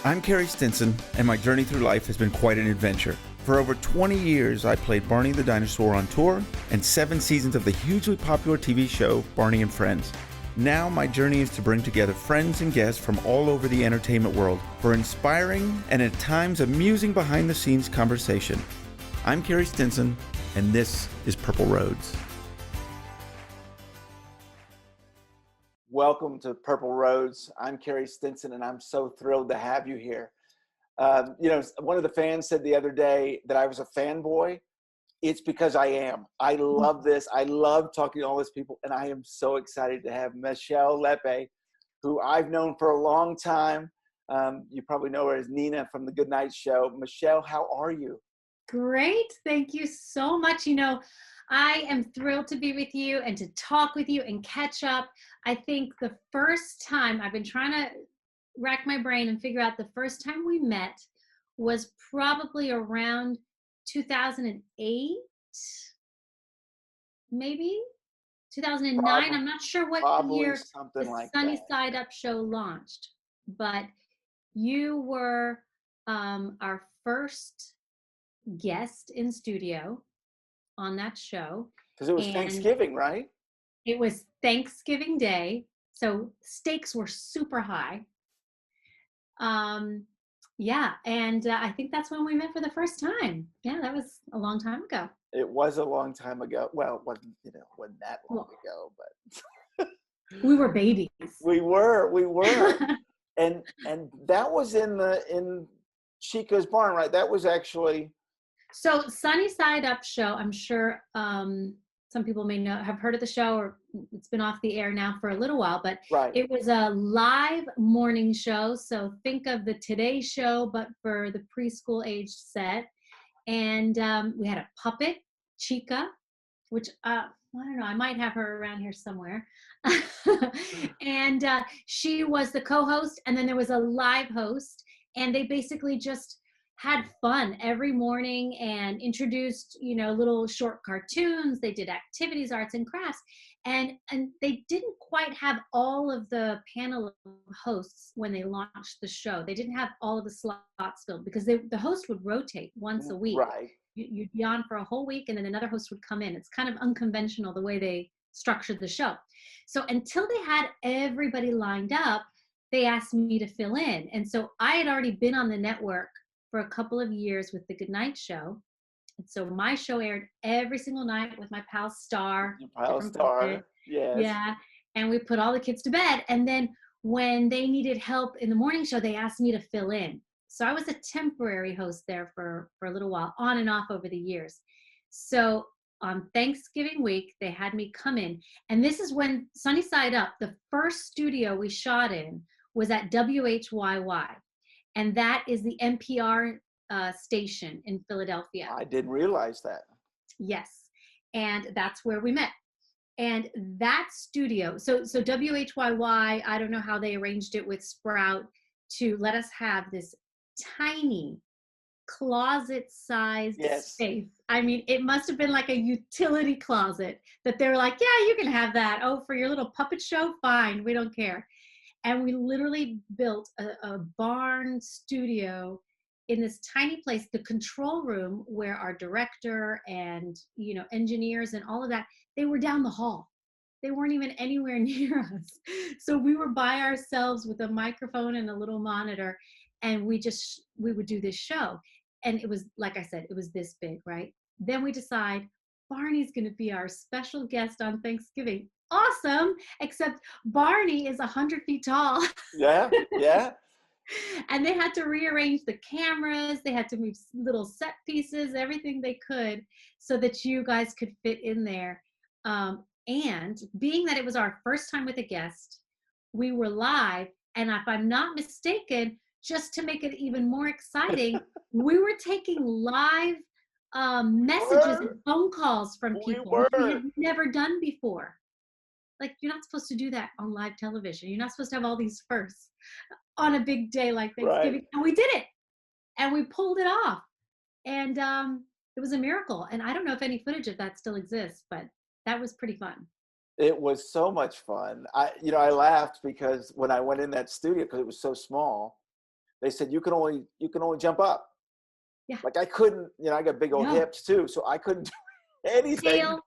I'm Carrie Stinson, and my journey through life has been quite an adventure. For over 20 years, I played Barney the dinosaur on tour and 7 seasons of the hugely popular TV show Barney and Friends. Now my journey is to bring together friends and guests from all over the entertainment world for inspiring and at times amusing behind-the-scenes conversation. I'm Carrie Stinson, and this is Purple Roads. Welcome to Purple Roads. I'm Carrie Stinson, and I'm so thrilled to have you here. One of the fans said the other day that I was a fanboy. It's because I am. I love this. I love talking to all these people, and I am so excited to have Michele Lepe, who I've known for a long time. You probably know her as Nina from the Goodnight Show. Michele, how are you? Great. Thank you so much. I am thrilled to be with you and to talk with you and catch up. I think the first time, I've been trying to rack my brain and figure out, the first time we met was probably around 2008, maybe 2009. I'm not sure what year the Sunnyside Up show launched, but you were our first guest in studio on that show. Because it was Thanksgiving, right? It was Thanksgiving Day, so stakes were super high. I think that's when we met for the first time. Yeah, that was a long time ago. It was a long time ago. Well, it wasn't that long ago, but we were babies. We were. and that was in Chica's barn, right? That was actually. So Sunnyside Up show, I'm sure some people may have heard of the show, or it's been off the air now for a little while, but right. It was a live morning show. So think of the Today Show, but for the preschool age set. And we had a puppet, Chica, which I don't know, I might have her around here somewhere. And she was the co-host, and then there was a live host, and they basically just had fun every morning and introduced, little short cartoons. They did activities, arts and crafts, and they didn't quite have all of the panel of hosts when they launched the show. They didn't have all of the slots filled because the host would rotate once a week. Right. You'd be on for a whole week, and then another host would come in. It's kind of unconventional the way they structured the show. So until they had everybody lined up, they asked me to fill in. And so I had already been on the network for a couple of years with the Goodnight Show. And so my show aired every single night with my pal Star. Yes. Yeah. And we put all the kids to bed. And then when they needed help in the morning show, they asked me to fill in. So I was a temporary host there for a little while, on and off over the years. So on Thanksgiving week, they had me come in. And this is when Sunnyside Up, the first studio we shot in, was at WHYY. And that is the NPR station in Philadelphia. I didn't realize that. Yes. And that's where we met. And that studio, so WHYY, I don't know how they arranged it with Sprout to let us have this tiny closet-sized space. I mean, it must have been like a utility closet that they were like, yeah, you can have that. Oh, for your little puppet show? Fine, we don't care. And we literally built a barn studio in this tiny place, the control room where our director and, engineers and all of that, they were down the hall. They weren't even anywhere near us. So we were by ourselves with a microphone and a little monitor, and we would do this show. And it was, like I said, it was this big, right? Then we decide Barney's going to be our special guest on Thanksgiving. Awesome, except Barney is 100 feet tall. Yeah. And they had to rearrange the cameras. They had to move little set pieces, everything they could, so that you guys could fit in there. And being that it was our first time with a guest, we were live. And if I'm not mistaken, just to make it even more exciting, we were taking live messages and phone calls from people we had never done before. Like, you're not supposed to do that on live television. You're not supposed to have all these firsts on a big day like Thanksgiving. Right. And we did it. And we pulled it off. And it was a miracle. And I don't know if any footage of that still exists, but that was pretty fun. It was so much fun. I laughed because when I went in that studio, because it was so small, they said you can only jump up. Yeah. Like I couldn't, I got big old No. hips too, so I couldn't do anything Tail.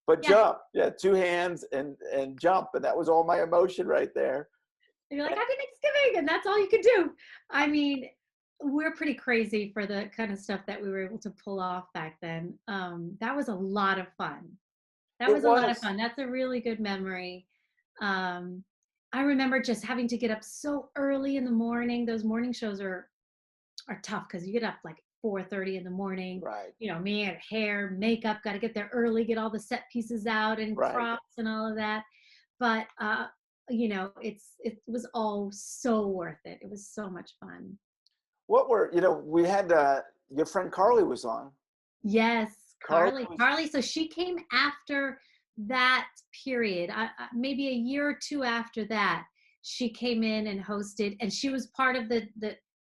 but Yeah. jump. Yeah, 2 hands and jump, and that was all my emotion right there. And you're like, happy Thanksgiving, and that's all you could do. I mean, we're pretty crazy for the kind of stuff that we were able to pull off back then. That was a lot of fun. That was a lot of fun. That's a really good memory. I remember just having to get up so early in the morning. Those morning shows are tough because you get up like 4:30 in the morning. Right. Me and hair, makeup, got to get there early, get all the set pieces out and Right. props and all of that. But it was all so worth it. It was so much fun. What were, we had your friend Carly was on. Yes, Carly. was- Carly. So she came after that period. Maybe a year or two after that, she came in and hosted, and she was part of the.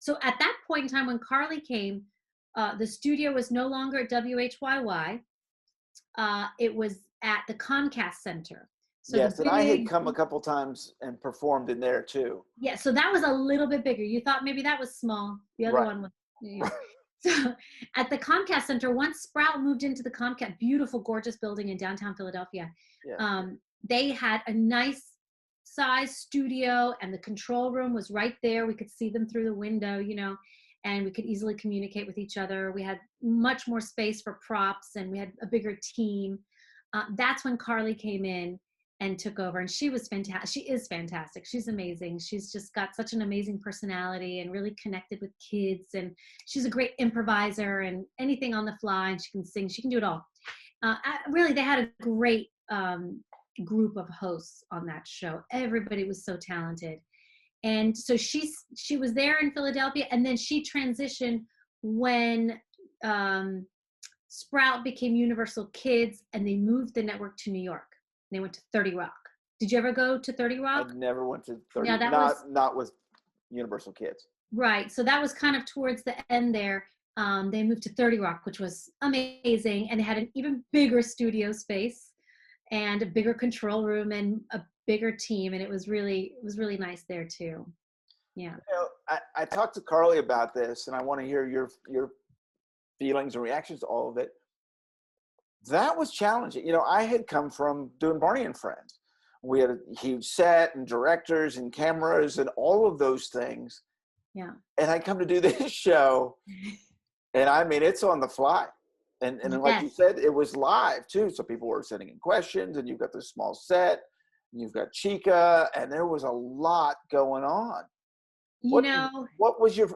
So at that point in time when Carly came, the studio was no longer at WHYY. It was at the Comcast Center. So yes, and I had come a couple times and performed in there too. Yeah, so that was a little bit bigger. You thought maybe that was small. The other one was. So at the Comcast Center, once Sprout moved into the Comcast, beautiful, gorgeous building in downtown Philadelphia, they had a nice size studio, and the control room was right there. We could see them through the window, and we could easily communicate with each other. We had much more space for props, and we had a bigger team. That's when Carly came in and took over, and she was fantastic. She is fantastic. She's amazing. She's just got such an amazing personality and really connected with kids, and she's a great improviser and anything on the fly, and she can sing. She can do it all. Really, they had a great group of hosts on that show. Everybody was so talented. And so she was there in Philadelphia, and then she transitioned when Sprout became Universal Kids, and they moved the network to New York. They went to 30 Rock. Did you ever go to 30 Rock? I never went to 30. Yeah, not with Universal Kids. Right. So that was kind of towards the end there. They moved to 30 Rock, which was amazing, and they had an even bigger studio space and a bigger control room and a bigger team, and it was really nice there too. Yeah. I talked to Carly about this, and I want to hear your feelings and reactions to all of it. That was challenging. I had come from doing Barney and Friends. We had a huge set and directors and cameras and all of those things. Yeah. And I come to do this show, and I mean, it's on the fly. And like you said, it was live too. So people were sending in questions, and you've got this small set, and you've got Chica, and there was a lot going on. What was your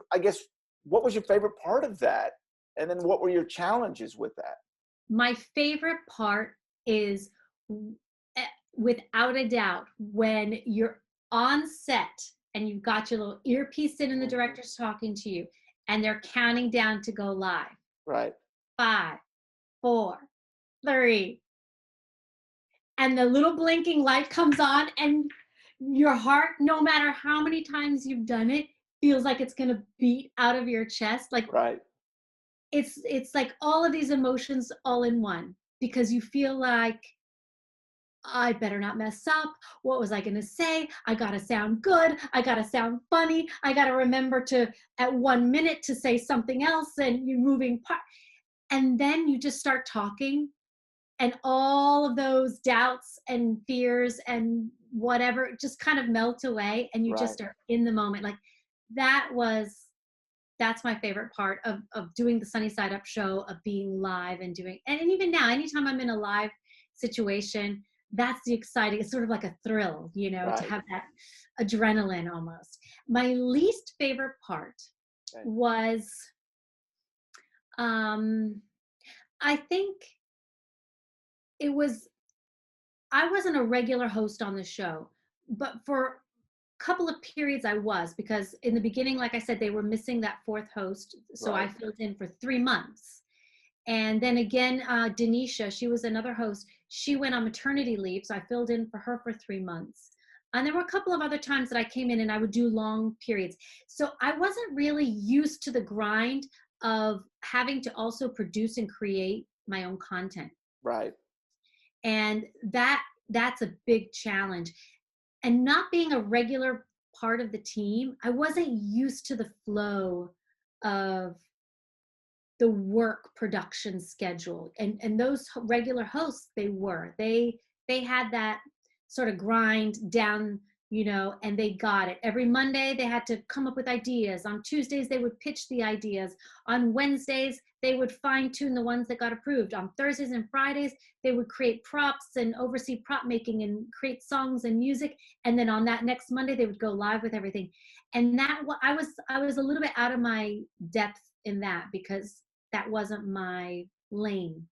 favorite part of that? And then what were your challenges with that? My favorite part is, without a doubt, when you're on set and you've got your little earpiece in and the director's talking to you, and they're counting down to go live. Right. 5, 4, 3. And the little blinking light comes on, and your heart, no matter how many times you've done it, feels like it's going to beat out of your chest. Like, right. It's like all of these emotions all in one, because you feel like, I better not mess up. What was I going to say? I got to sound good. I got to sound funny. I got to remember to, at 1 minute, to say something else, and you're moving part. And then you just start talking, and all of those doubts and fears and whatever just kind of melt away, and you just are in the moment. Like that's my favorite part of doing the Sunnyside Up show, of being live and doing, and even now, anytime I'm in a live situation, that's the exciting, it's sort of like a thrill, to have that adrenaline almost. My least favorite part was, I think I wasn't a regular host on the show, but for couple of periods I was, because in the beginning, like I said, they were missing that fourth host, so I filled in for 3 months. And then again, Denisha, she was another host, she went on maternity leave, so I filled in for her for 3 months. And there were a couple of other times that I came in and I would do long periods, so I wasn't really used to the grind of having to also produce and create my own content. Right. And that's a big challenge. And not being a regular part of the team, I wasn't used to the flow of the work production schedule. And those regular hosts, they had that sort of grind down, and they got it. Every Monday they had to come up with ideas. On Tuesdays they would pitch the ideas. On Wednesdays they would fine tune the ones that got approved. On Thursdays and Fridays they would create props and oversee prop making and create songs and music. And then on that next Monday they would go live with everything. And that I was a little bit out of my depth in that, because that wasn't my lane.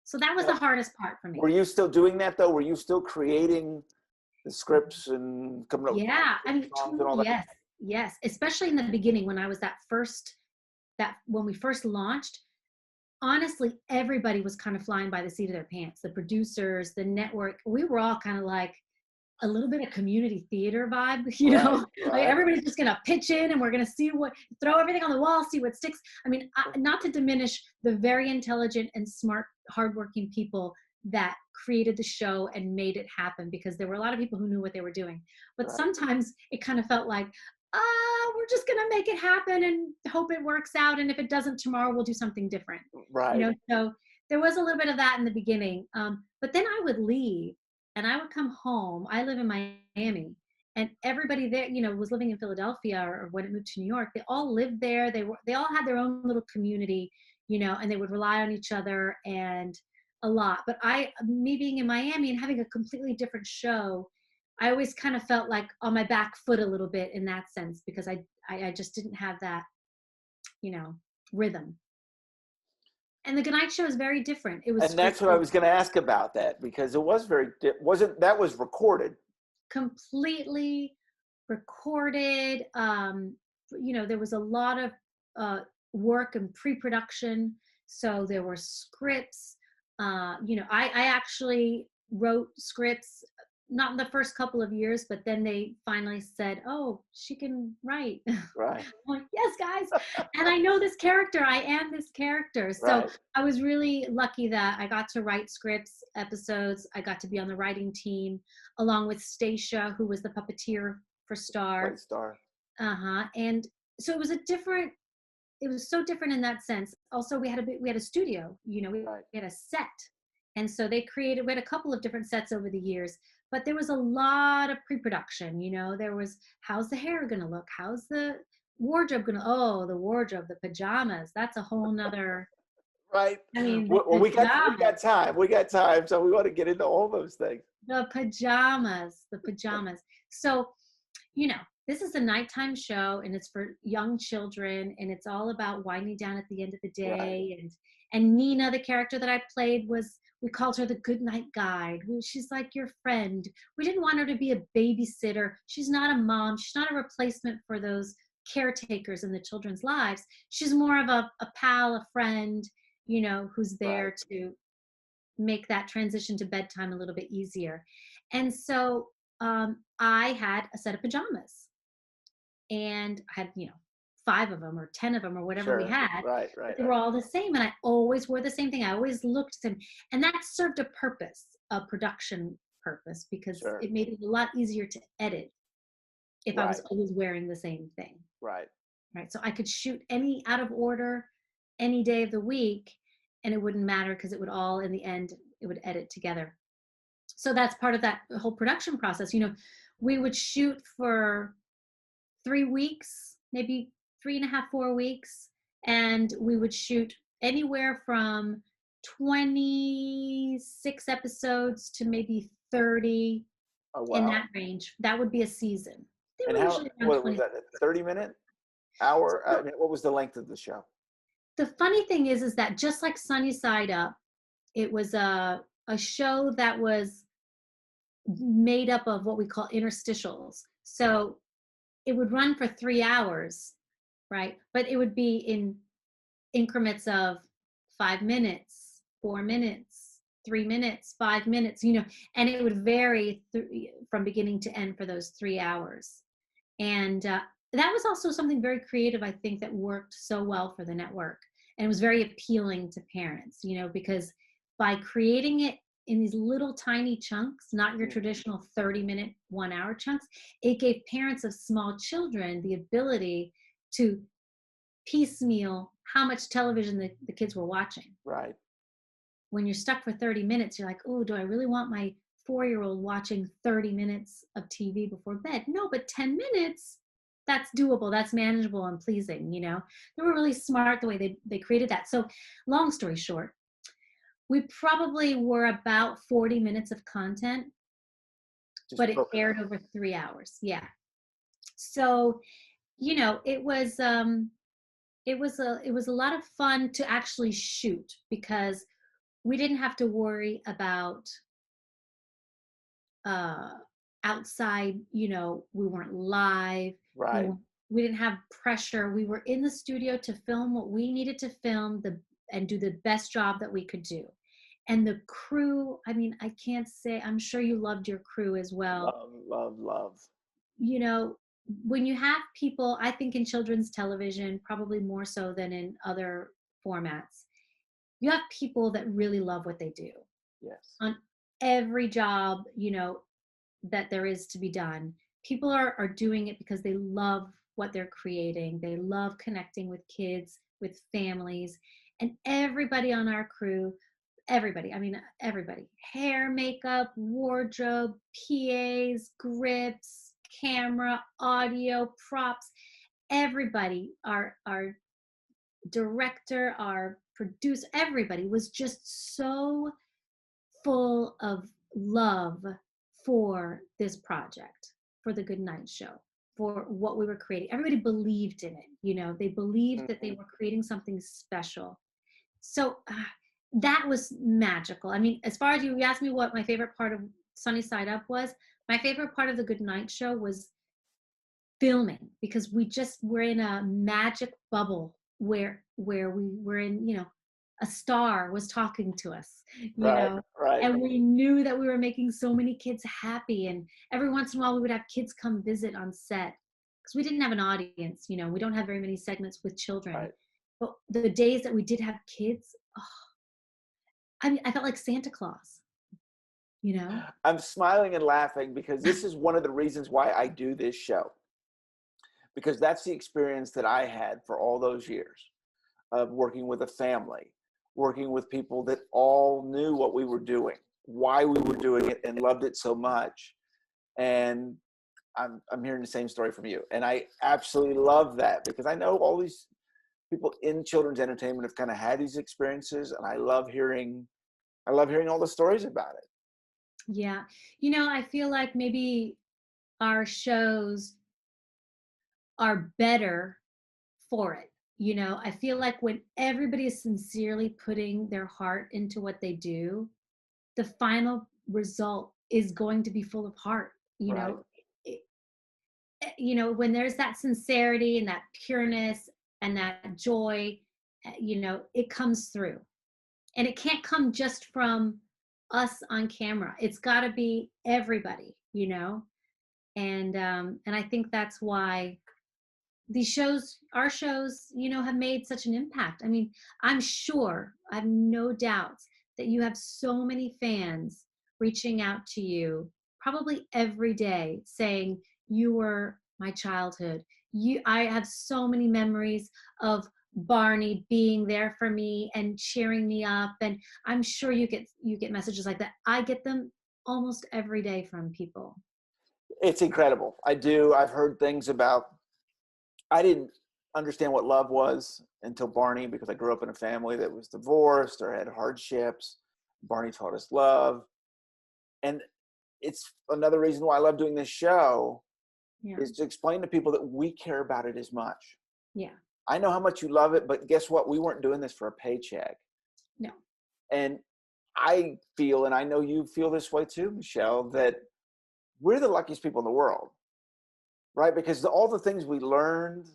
So that was the hardest part for me. Were you still doing that though? Were you still creating the scripts and coming up with songs and all that? Yes. Especially in the beginning when I was when we first launched, honestly, everybody was kind of flying by the seat of their pants. The producers, the network, we were all kind of like a little bit of community theater vibe, like everybody's just going to pitch in and we're going to throw everything on the wall, see what sticks. I mean, not to diminish the very intelligent and smart, hardworking people that created the show and made it happen, because there were a lot of people who knew what they were doing. But sometimes it kind of felt like, we're just going to make it happen and hope it works out. And if it doesn't tomorrow, we'll do something different. Right. So there was a little bit of that in the beginning. But then I would leave and I would come home. I live in Miami, and everybody there, was living in Philadelphia or when it moved to New York. They all lived there. They all had their own little community, and they would rely on each other and a lot. But me being in Miami and having a completely different show, I always kind of felt like on my back foot a little bit in that sense, because I just didn't have that, rhythm. And the Goodnight Show is very different. It was, and that's what I was going to ask about that, because it was that was recorded. Completely recorded. There was a lot of work and pre-production. So there were scripts. I actually wrote scripts, not in the first couple of years, but then they finally said, "Oh, she can write." Right. I'm like, yes, guys. And I know this character. I am this character. So I was really lucky that I got to write scripts, episodes. I got to be on the writing team along with Stacia, who was the puppeteer for Star. Right, Star. And so it was so different in that sense. Also, we had a studio, we had a set. And so we had a couple of different sets over the years, but there was a lot of pre-production. There was, how's the hair going to look? How's the wardrobe going to, the wardrobe, the pajamas, that's a whole nother. Right. I mean, we got time. So we want to get into all those things. The pajamas. So, this is a nighttime show and it's for young children, and it's all about winding down at the end of the day. Right. And Nina, the character that I played, we called her the Goodnight Guide. She's like your friend. We didn't want her to be a babysitter. She's not a mom. She's not a replacement for those caretakers in the children's lives. She's more of a pal, a friend, who's there to make that transition to bedtime a little bit easier. And so I had a set of pajamas, and I had, 5 of them or 10 of them or whatever we had. Right. They were all the same, and I always wore the same thing. I always looked the same, and that served a purpose, a production purpose, because it made it a lot easier to edit if I was always wearing the same thing. Right. So I could shoot any out of order any day of the week, and it wouldn't matter, because it would all, in the end, it would edit together. So that's part of that whole production process. We would shoot for 3 weeks, maybe 3.5, 4 weeks. And we would shoot anywhere from 26 episodes to maybe 30 in that range. That would be a season. And what was that, a 30-minute hour? I mean, what was the length of the show? The funny thing is that just like Sunnyside Up, it was a show that was made up of what we call interstitials. So it would run for 3 hours, right? But it would be in increments of 5 minutes, 4 minutes, 3 minutes, 5 minutes, and it would vary from beginning to end for those 3 hours. And that was also something very creative, I think, that worked so well for the network. And it was very appealing to parents, because by creating it in these little tiny chunks, not your traditional 30-minute, 1 hour chunks. It gave parents of small children the ability to piecemeal how much television the kids were watching. Right. When you're stuck for 30 minutes, you're like, oh, do I really want my 4-year-old watching 30 minutes of TV before bed? No, but 10 minutes, that's doable. That's manageable and pleasing, you know? They were really smart the way they created that. So long story short, we probably were about 40 minutes of content, but it aired over 3 hours. Yeah. So, you know, it was a lot of fun to actually shoot because we didn't have to worry about outside, you know, we weren't live. Right. We didn't have pressure. We were in the studio to film what we needed to film and do the best job that we could do. And the crew, I mean, I can't say, I'm sure you loved your crew as well. Love. You know, when you have people, I think in children's television, probably more so than in other formats, you have people that really love what they do. Yes. On every job, you know, that there is to be done, people are doing it because they love what they're creating. They love connecting with kids, with families, and everybody on our crew, everybody, hair, makeup, wardrobe, PAs, grips, camera, audio, props, everybody, our director, our producer, everybody was just so full of love for this project, for the Goodnight Show, for what we were creating. Everybody believed in it, you know, they believed that they were creating something special. So that was magical. I mean, as far as you asked me what my favorite part of Sunnyside Up was, my favorite part of the Goodnight Show was filming, because we just were in a magic bubble where we were in, you know, a star was talking to us, you know, and we knew that we were making so many kids happy. And every once in a while we would have kids come visit on set because we didn't have an audience, you know, we don't have very many segments with children. Right. But the days that we did have kids, I mean, I felt like Santa Claus, you know? I'm smiling and laughing because this is one of the reasons why I do this show. Because that's the experience that I had for all those years of working with a family, working with people that all knew what we were doing, why we were doing it, and loved it so much. And I'm hearing the same story from you. And I absolutely love that because I know all these people in children's entertainment have kind of had these experiences, and I love hearing all the stories about it. Yeah. You know, I feel like maybe our shows are better for it. You know, I feel like when everybody is sincerely putting their heart into what they do, the final result is going to be full of heart. You know, you know, when there's that sincerity and that pureness and that joy, you know, it comes through. And it can't come just from us on camera. It's got to be everybody, you know. And I think that's why these shows, our shows, you know, have made such an impact. I mean, I'm sure, I have no doubts that you have so many fans reaching out to you probably every day saying, you were my childhood. I have so many memories of Barney being there for me and cheering me up. And I'm sure you get messages like that. I get them almost every day from people. It's incredible. I do. I've heard things about, I didn't understand what love was until Barney, because I grew up in a family that was divorced or had hardships. Barney taught us love. And it's another reason why I love doing this show is to explain to people that we care about it as much. Yeah. I know how much you love it, but guess what? We weren't doing this for a paycheck. No. And I feel, and I know you feel this way too, Michelle, that we're the luckiest people in the world. Right? Because all the things we learned,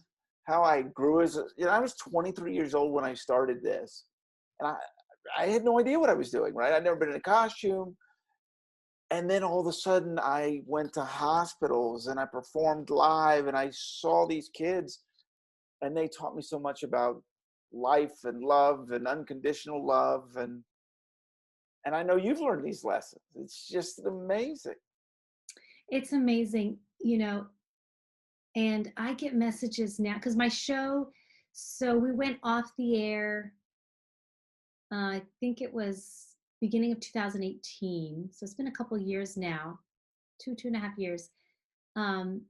how I grew I was 23 years old when I started this. And I had no idea what I was doing, right? I'd never been in a costume. And then all of a sudden I went to hospitals and I performed live and I saw these kids and they taught me so much about life and love and unconditional love. And And I know you've learned these lessons. It's just amazing. It's amazing, and I get messages now because my show, so we went off the air, I think it was beginning of 2018. So it's been a couple years now, 2.5 years. Um,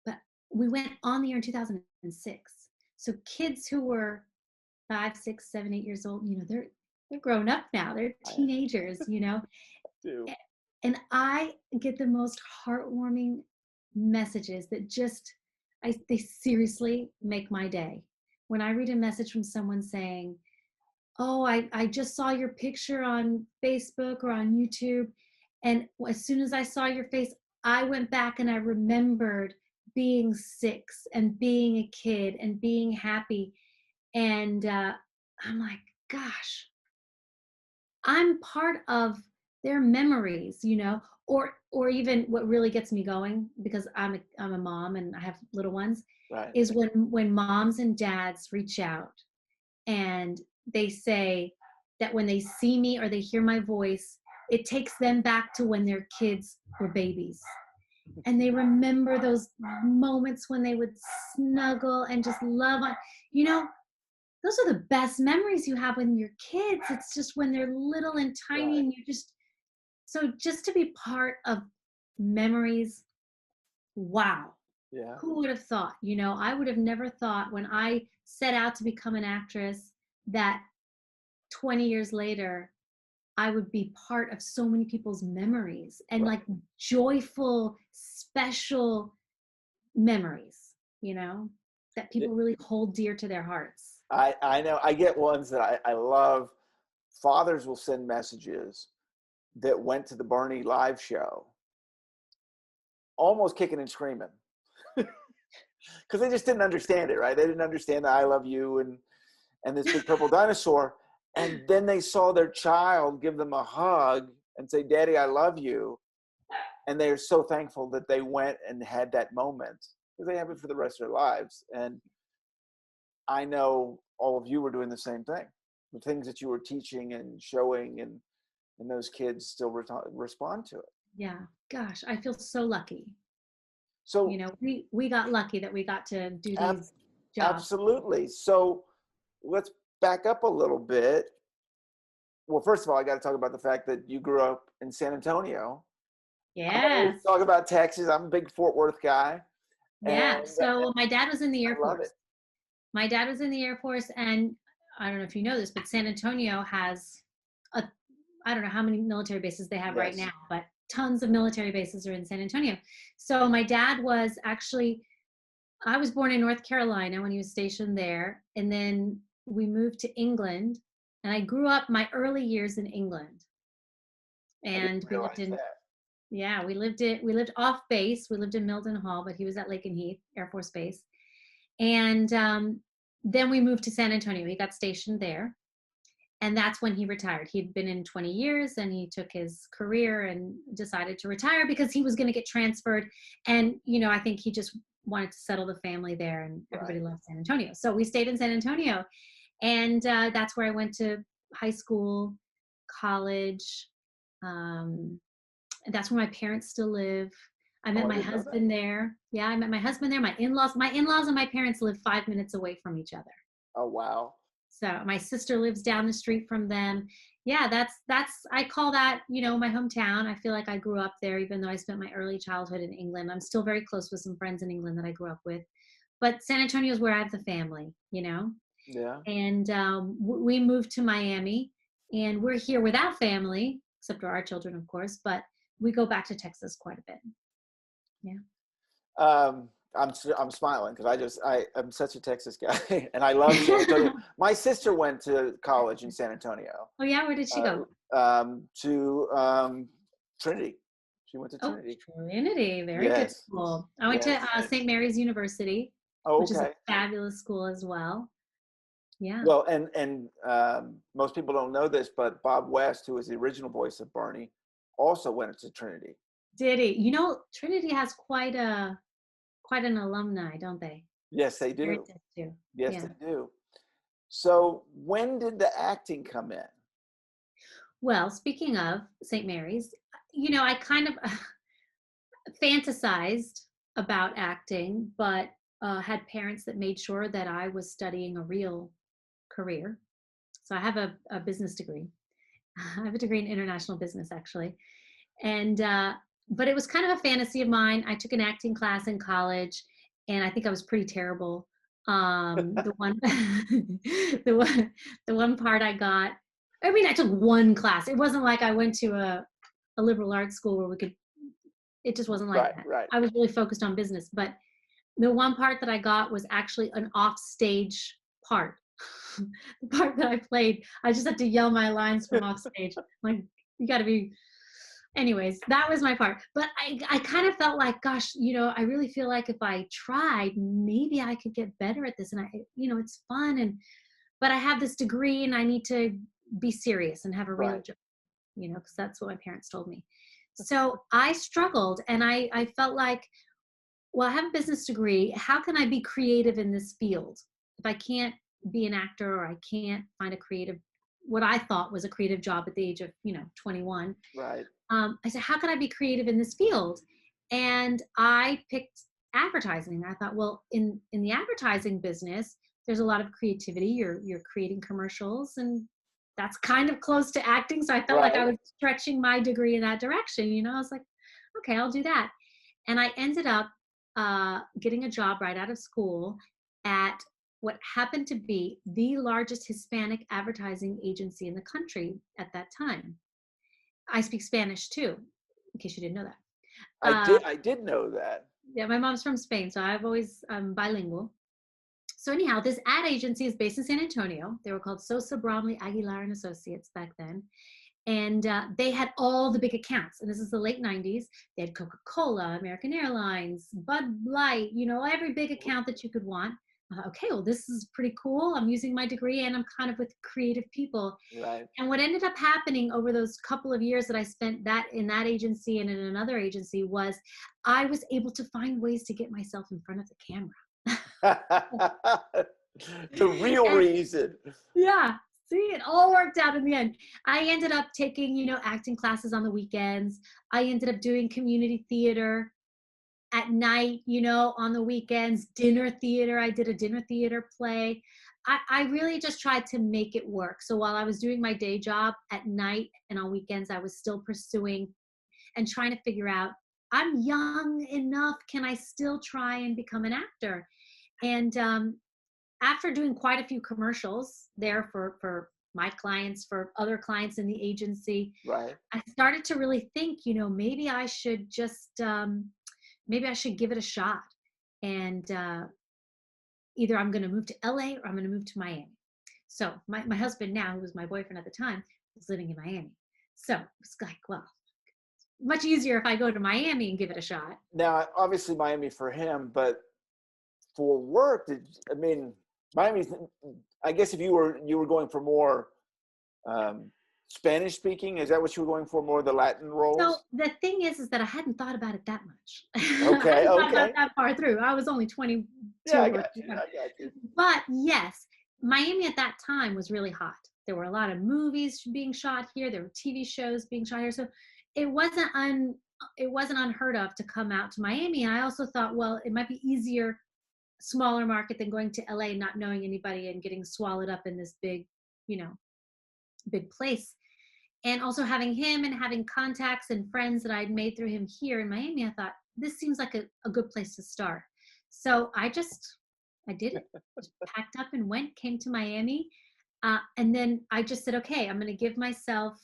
but we went on the air in 2006. So kids who were 5, 6, 7, 8 years old, they're grown up now. They're teenagers, Do. And I get the most heartwarming messages that they seriously make my day. When I read a message from someone saying, oh, I just saw your picture on Facebook or on YouTube, and as soon as I saw your face, I went back and I remembered being 6 and being a kid and being happy. And I'm like, gosh, I'm part of their memories, or even what really gets me going, because I'm a mom and I have little ones, Right. is when moms and dads reach out and they say that when they see me or they hear my voice, it takes them back to when their kids were babies. And they remember those moments when they would snuggle and just love on, those are the best memories you have with your kids. It's just when they're little and tiny, Right. and so just to be part of memories, wow. Yeah. Who would have thought? I would have never thought when I set out to become an actress that 20 years later, I would be part of so many people's memories and Right. like joyful, special memories, that people really hold dear to their hearts. I know. I get ones that I love. Fathers will send messages that went to the Barney live show almost kicking and screaming because they just didn't understand it, right? They didn't understand the I love you and this big purple dinosaur. And then they saw their child give them a hug and say, Daddy, I love you. And they're so thankful that they went and had that moment because they have it for the rest of their lives. And I know all of you were doing the same thing. The things that you were teaching and showing, and those kids still respond to it. Yeah, gosh, I feel so lucky. So we got lucky that we got to do these jobs. Absolutely. So let's back up a little bit. Well, first of all, I got to talk about the fact that you grew up in San Antonio. Yes. Talk about Texas. I'm a big Fort Worth guy. Yeah. And So my dad was in the Air I love Force. it. My dad was in the Air Force, and I don't know if you know this, but San Antonio has I don't know how many military bases they have right Yes. now, but tons of military bases are in San Antonio. So my dad was actually, I was born in North Carolina when he was stationed there, and then we moved to England, and I grew up my early years in England. And we lived in, yeah, we lived off base. We lived in Milden Hall, but he was at Lakenheath Air Force Base. And then we moved to San Antonio. He got stationed there. And that's when he retired. He'd been in 20 years and he took his career and decided to retire because he was going to get transferred. And, I think he just wanted to settle the family there, and everybody loved San Antonio. So we stayed in San Antonio. And that's where I went to high school, college. And that's where my parents still live. I met my husband there. Yeah, I met my husband there. My in-laws and my parents live 5 minutes away from each other. Oh, wow. So my sister lives down the street from them. Yeah, that's I call that, my hometown. I feel like I grew up there, even though I spent my early childhood in England. I'm still very close with some friends in England that I grew up with. But San Antonio is where I have the family, Yeah. And we moved to Miami, and we're here without family, except for our children, of course. But we go back to Texas quite a bit. Yeah. I'm smiling because I'm such a Texas guy and I love San Antonio. My sister went to college in San Antonio. Oh yeah, where did she go? To Trinity. She went to Trinity. Trinity, very good school. I went to St. Mary's University, which is a fabulous school as well. Yeah. Well, and most people don't know this, but Bob West, who was the original voice of Barney, also went to Trinity. Did he? Trinity has quite an alumni, don't they? Yes, they do. Yes, Yeah. they do. So when did the acting come in? Well, speaking of St. Mary's, I kind of fantasized about acting, but had parents that made sure that I was studying a real career. So I have a business degree. I have a degree in international business, actually. And, but it was kind of a fantasy of mine. I took an acting class in college, and I think I was pretty terrible. The one, the one part I got, I mean, I took one class. It wasn't like I went to a liberal arts school where it just wasn't like that. Right. I was really focused on business, but the one part that I got was actually an off stage part. The part that I played, I just had to yell my lines from off stage. Like, you got to be. Anyways, that was my part. But I kind of felt like, gosh, I really feel like if I tried, maybe I could get better at this. And it's fun. But I have this degree and I need to be serious and have a real job, because that's what my parents told me. So I struggled, and I felt like, well, I have a business degree. How can I be creative in this field? If I can't be an actor, or I can't find what I thought was a creative job at the age of, 21. Right. I said, how can I be creative in this field? And I picked advertising. I thought, well, in the advertising business, there's a lot of creativity. You're creating commercials, and that's kind of close to acting. So I felt like I was stretching my degree in that direction. I was like, okay, I'll do that. And I ended up getting a job right out of school at what happened to be the largest Hispanic advertising agency in the country at that time. I speak Spanish too, in case you didn't know that. I did know that. Yeah, my mom's from Spain, so I've always bilingual. So anyhow, this ad agency is based in San Antonio. They were called Sosa, Bromley, Aguilar and Associates back then. And they had all the big accounts. And this is the late 90s. They had Coca-Cola, American Airlines, Bud Light, every big account that you could want. Okay, well, this is pretty cool. I'm using my degree, and I'm kind of with creative people. Right. And what ended up happening over those couple of years that I spent in that agency and in another agency was I was able to find ways to get myself in front of the camera. The real reason. Yeah. See, it all worked out in the end. I ended up taking, acting classes on the weekends. I ended up doing community theater at night, on the weekends, dinner theater. I did a dinner theater play. I really just tried to make it work. So while I was doing my day job at night and on weekends, I was still pursuing and trying to figure out, I'm young enough, can I still try and become an actor? And after doing quite a few commercials there for my clients, for other clients in the agency, right, I started to really think, maybe I should just, maybe I should give it a shot. And either I'm going to move to LA or I'm going to move to Miami. So my husband now, who was my boyfriend at the time, was living in Miami. So it's like, well, much easier if I go to Miami and give it a shot. Now, obviously Miami for him, but for work, Miami, I guess if you were going for more Spanish speaking, is that what you were going for, more of the Latin roles? So the thing is that I hadn't thought about it that much. Okay, I hadn't thought about that far through. I was only 22. Yeah, I got you. But yes, Miami at that time was really hot. There were a lot of movies being shot here. There were TV shows being shot here. So it wasn't unheard of to come out to Miami. And I also thought, well, it might be easier, smaller market, than going to LA, not knowing anybody and getting swallowed up in this big, big place. And also having him and having contacts and friends that I'd made through him here in Miami, I thought, this seems like a good place to start. So I did it. Just packed up and came to Miami. And then I just said, okay, I'm going to give myself,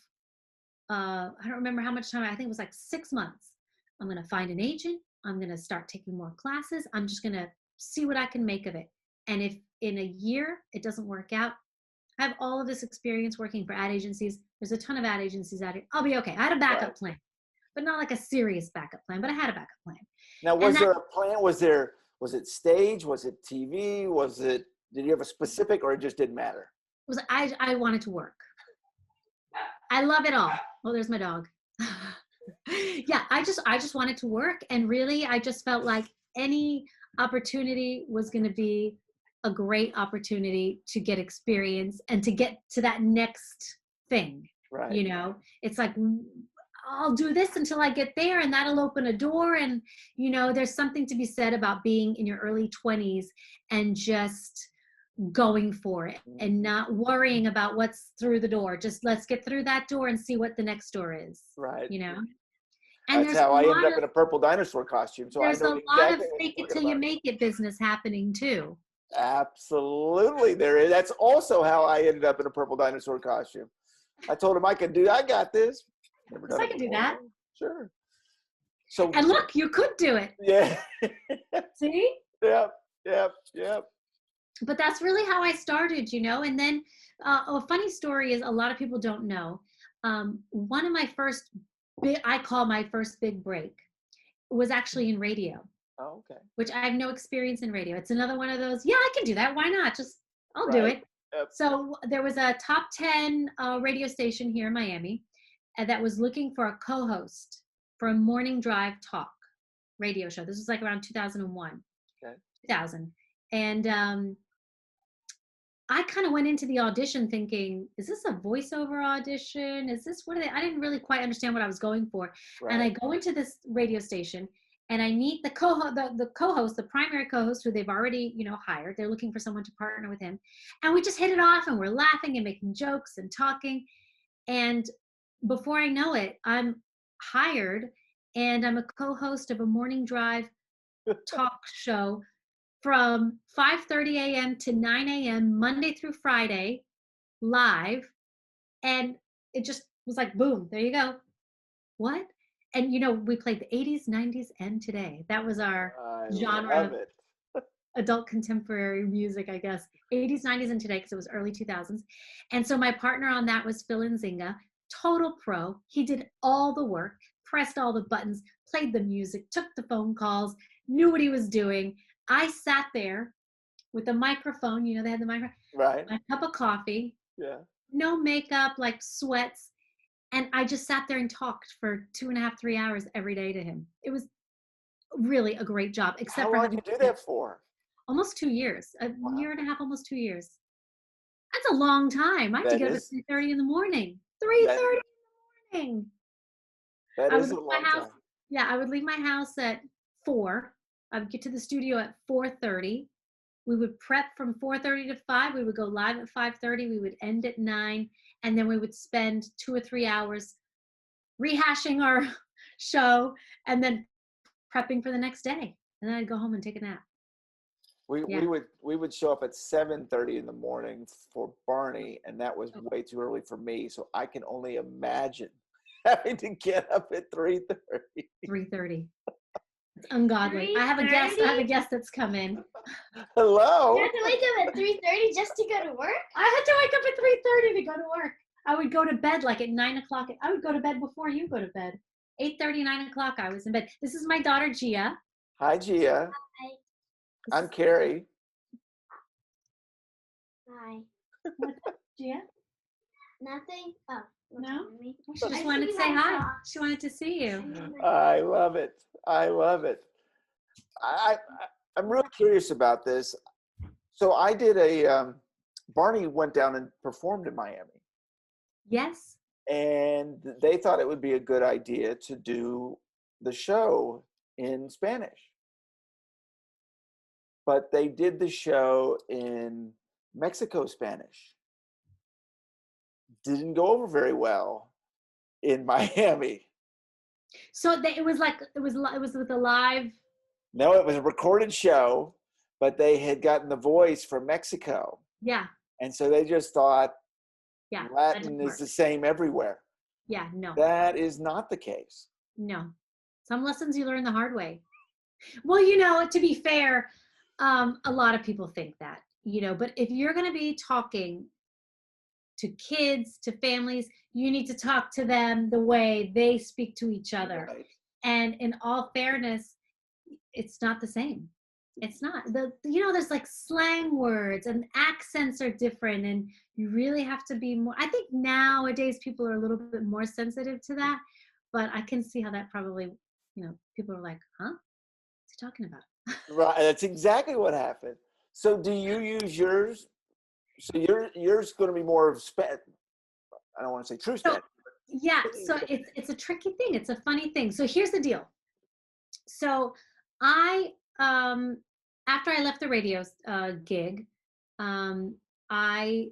I don't remember how much time, I think it was like 6 months. I'm going to find an agent. I'm going to start taking more classes. I'm just going to see what I can make of it. And if in a year it doesn't work out, I have all of this experience working for ad agencies. There's a ton of ad agencies out here. I'll be okay. I had a backup plan, but not like a serious backup plan, but I had a backup plan. Now, was there a plan? Was it stage? Was it TV? Did you have a specific, or it just didn't matter? It was, I wanted to work. I love it all. Oh, there's my dog. Yeah, I just wanted to work. And really, I just felt like any opportunity was going to be a great opportunity to get experience and to get to that next thing. Right. You know, it's like, I'll do this until I get there, and that'll open a door. And, you know, there's something to be said about being in your early 20s and just going for it and not worrying about what's through the door. Just let's get through that door and see what the next door is. Right. You know? And That's how I ended up in a purple dinosaur costume. So I there's know a lot exactly of what fake you're it talking till you about. make it business happening too. Absolutely, there is. That's also how I ended up in a purple dinosaur costume. I told him I got this. Never done I it can do before. that. Sure. So And look, you could do it. yeah. See? Yep. But that's really how I started, you know. And then a funny story is, a lot of people don't know. One of my first I call my first big break, was actually in radio. Oh, okay. Which I have no experience in radio. It's another one of those, yeah, I can do that. Why not? I'll do it. Yep. So there was a top 10 radio station here in Miami that was looking for a co-host for a morning drive talk radio show. This was like around 2001, okay. 2000. And I kind of went into the audition thinking, is this a voiceover audition? Is this, I didn't really quite understand what I was going for. Right. And I go into this radio station and I meet the co-host, the primary co-host, who they've already, you know, hired. They're looking for someone to partner with him. And we just hit it off, and we're laughing and making jokes and talking. And before I know it, I'm hired, and I'm a co-host of a morning drive talk show from 5:30 a.m. to 9 a.m. Monday through Friday, live. And it just was like, boom, there you go. What? And, you know, we played the 80s, 90s, and today. That was our genre of adult contemporary music, I guess. 80s, 90s, and today, because it was early 2000s. And so my partner on that was Phil Nzinga, total pro. He did all the work, pressed all the buttons, played the music, took the phone calls, knew what he was doing. I sat there with a microphone. You know, they had the microphone. Right. My cup of coffee. Yeah. No makeup, like sweats. And I just sat there and talked for 2.5, 3 hours every day to him. It was really a great job. Except How long did you do that for? Almost 2 years. A year and a half, almost 2 years. That's a long time. I had to get up at 3:30 in the morning. 3:30 in the morning. That is a long time. Yeah, I would leave my house at 4. I would get to the studio at 4:30. We would prep from 4:30 to 5. We would go live at 5:30. We would end at 9. And then we would spend 2 or 3 hours rehashing our show and then prepping for the next day. And then I'd go home and take a nap. We would show up at 7:30 in the morning for Barney, and that was way too early for me. So I can only imagine having to get up at 3:30. 3:30. It's ungodly. I have a guest that's come in. Hello. You have to wake up at 3:30 just to go to work? I had to wake up at 3:30 to go to work. I would go to bed like at 9 o'clock. I would go to bed before you go to bed. 8:30, 9 o'clock, I was in bed. This is my daughter, Gia. Hi, Gia. Hi. I'm Carrie. Hi. What's up, Gia? Nothing? Oh. No? Me. She just wanted to say hi. She wanted to see you. I love it. I'm really curious about this. So I did Barney went down and performed in Miami. Yes. And they thought it would be a good idea to do the show in Spanish. But they did the show in Mexico Spanish. Didn't go over very well in Miami. So it was with a live. No, it was a recorded show, but they had gotten the voice from Mexico. Yeah. And so they just thought, yeah, Latin is the same everywhere. Yeah, no. That is not the case. No. Some lessons you learn the hard way. Well, you know, to be fair, a lot of people think that, you know, but if you're going to be talking to kids, to families, you need to talk to them the way they speak to each other. Right. And in all fairness, it's not the same. It's not. There's like slang words and accents are different, and you really have to be more. I think nowadays people are a little bit more sensitive to that, but I can see how that probably, you know, people are like, huh? What's he talking about? Right. That's exactly what happened. So do you use yours? So yours going to be more of I don't want to say true So, Spanish. yeah, so it's a tricky thing. It's a funny thing. So here's the deal. So I, after I left the radio gig, I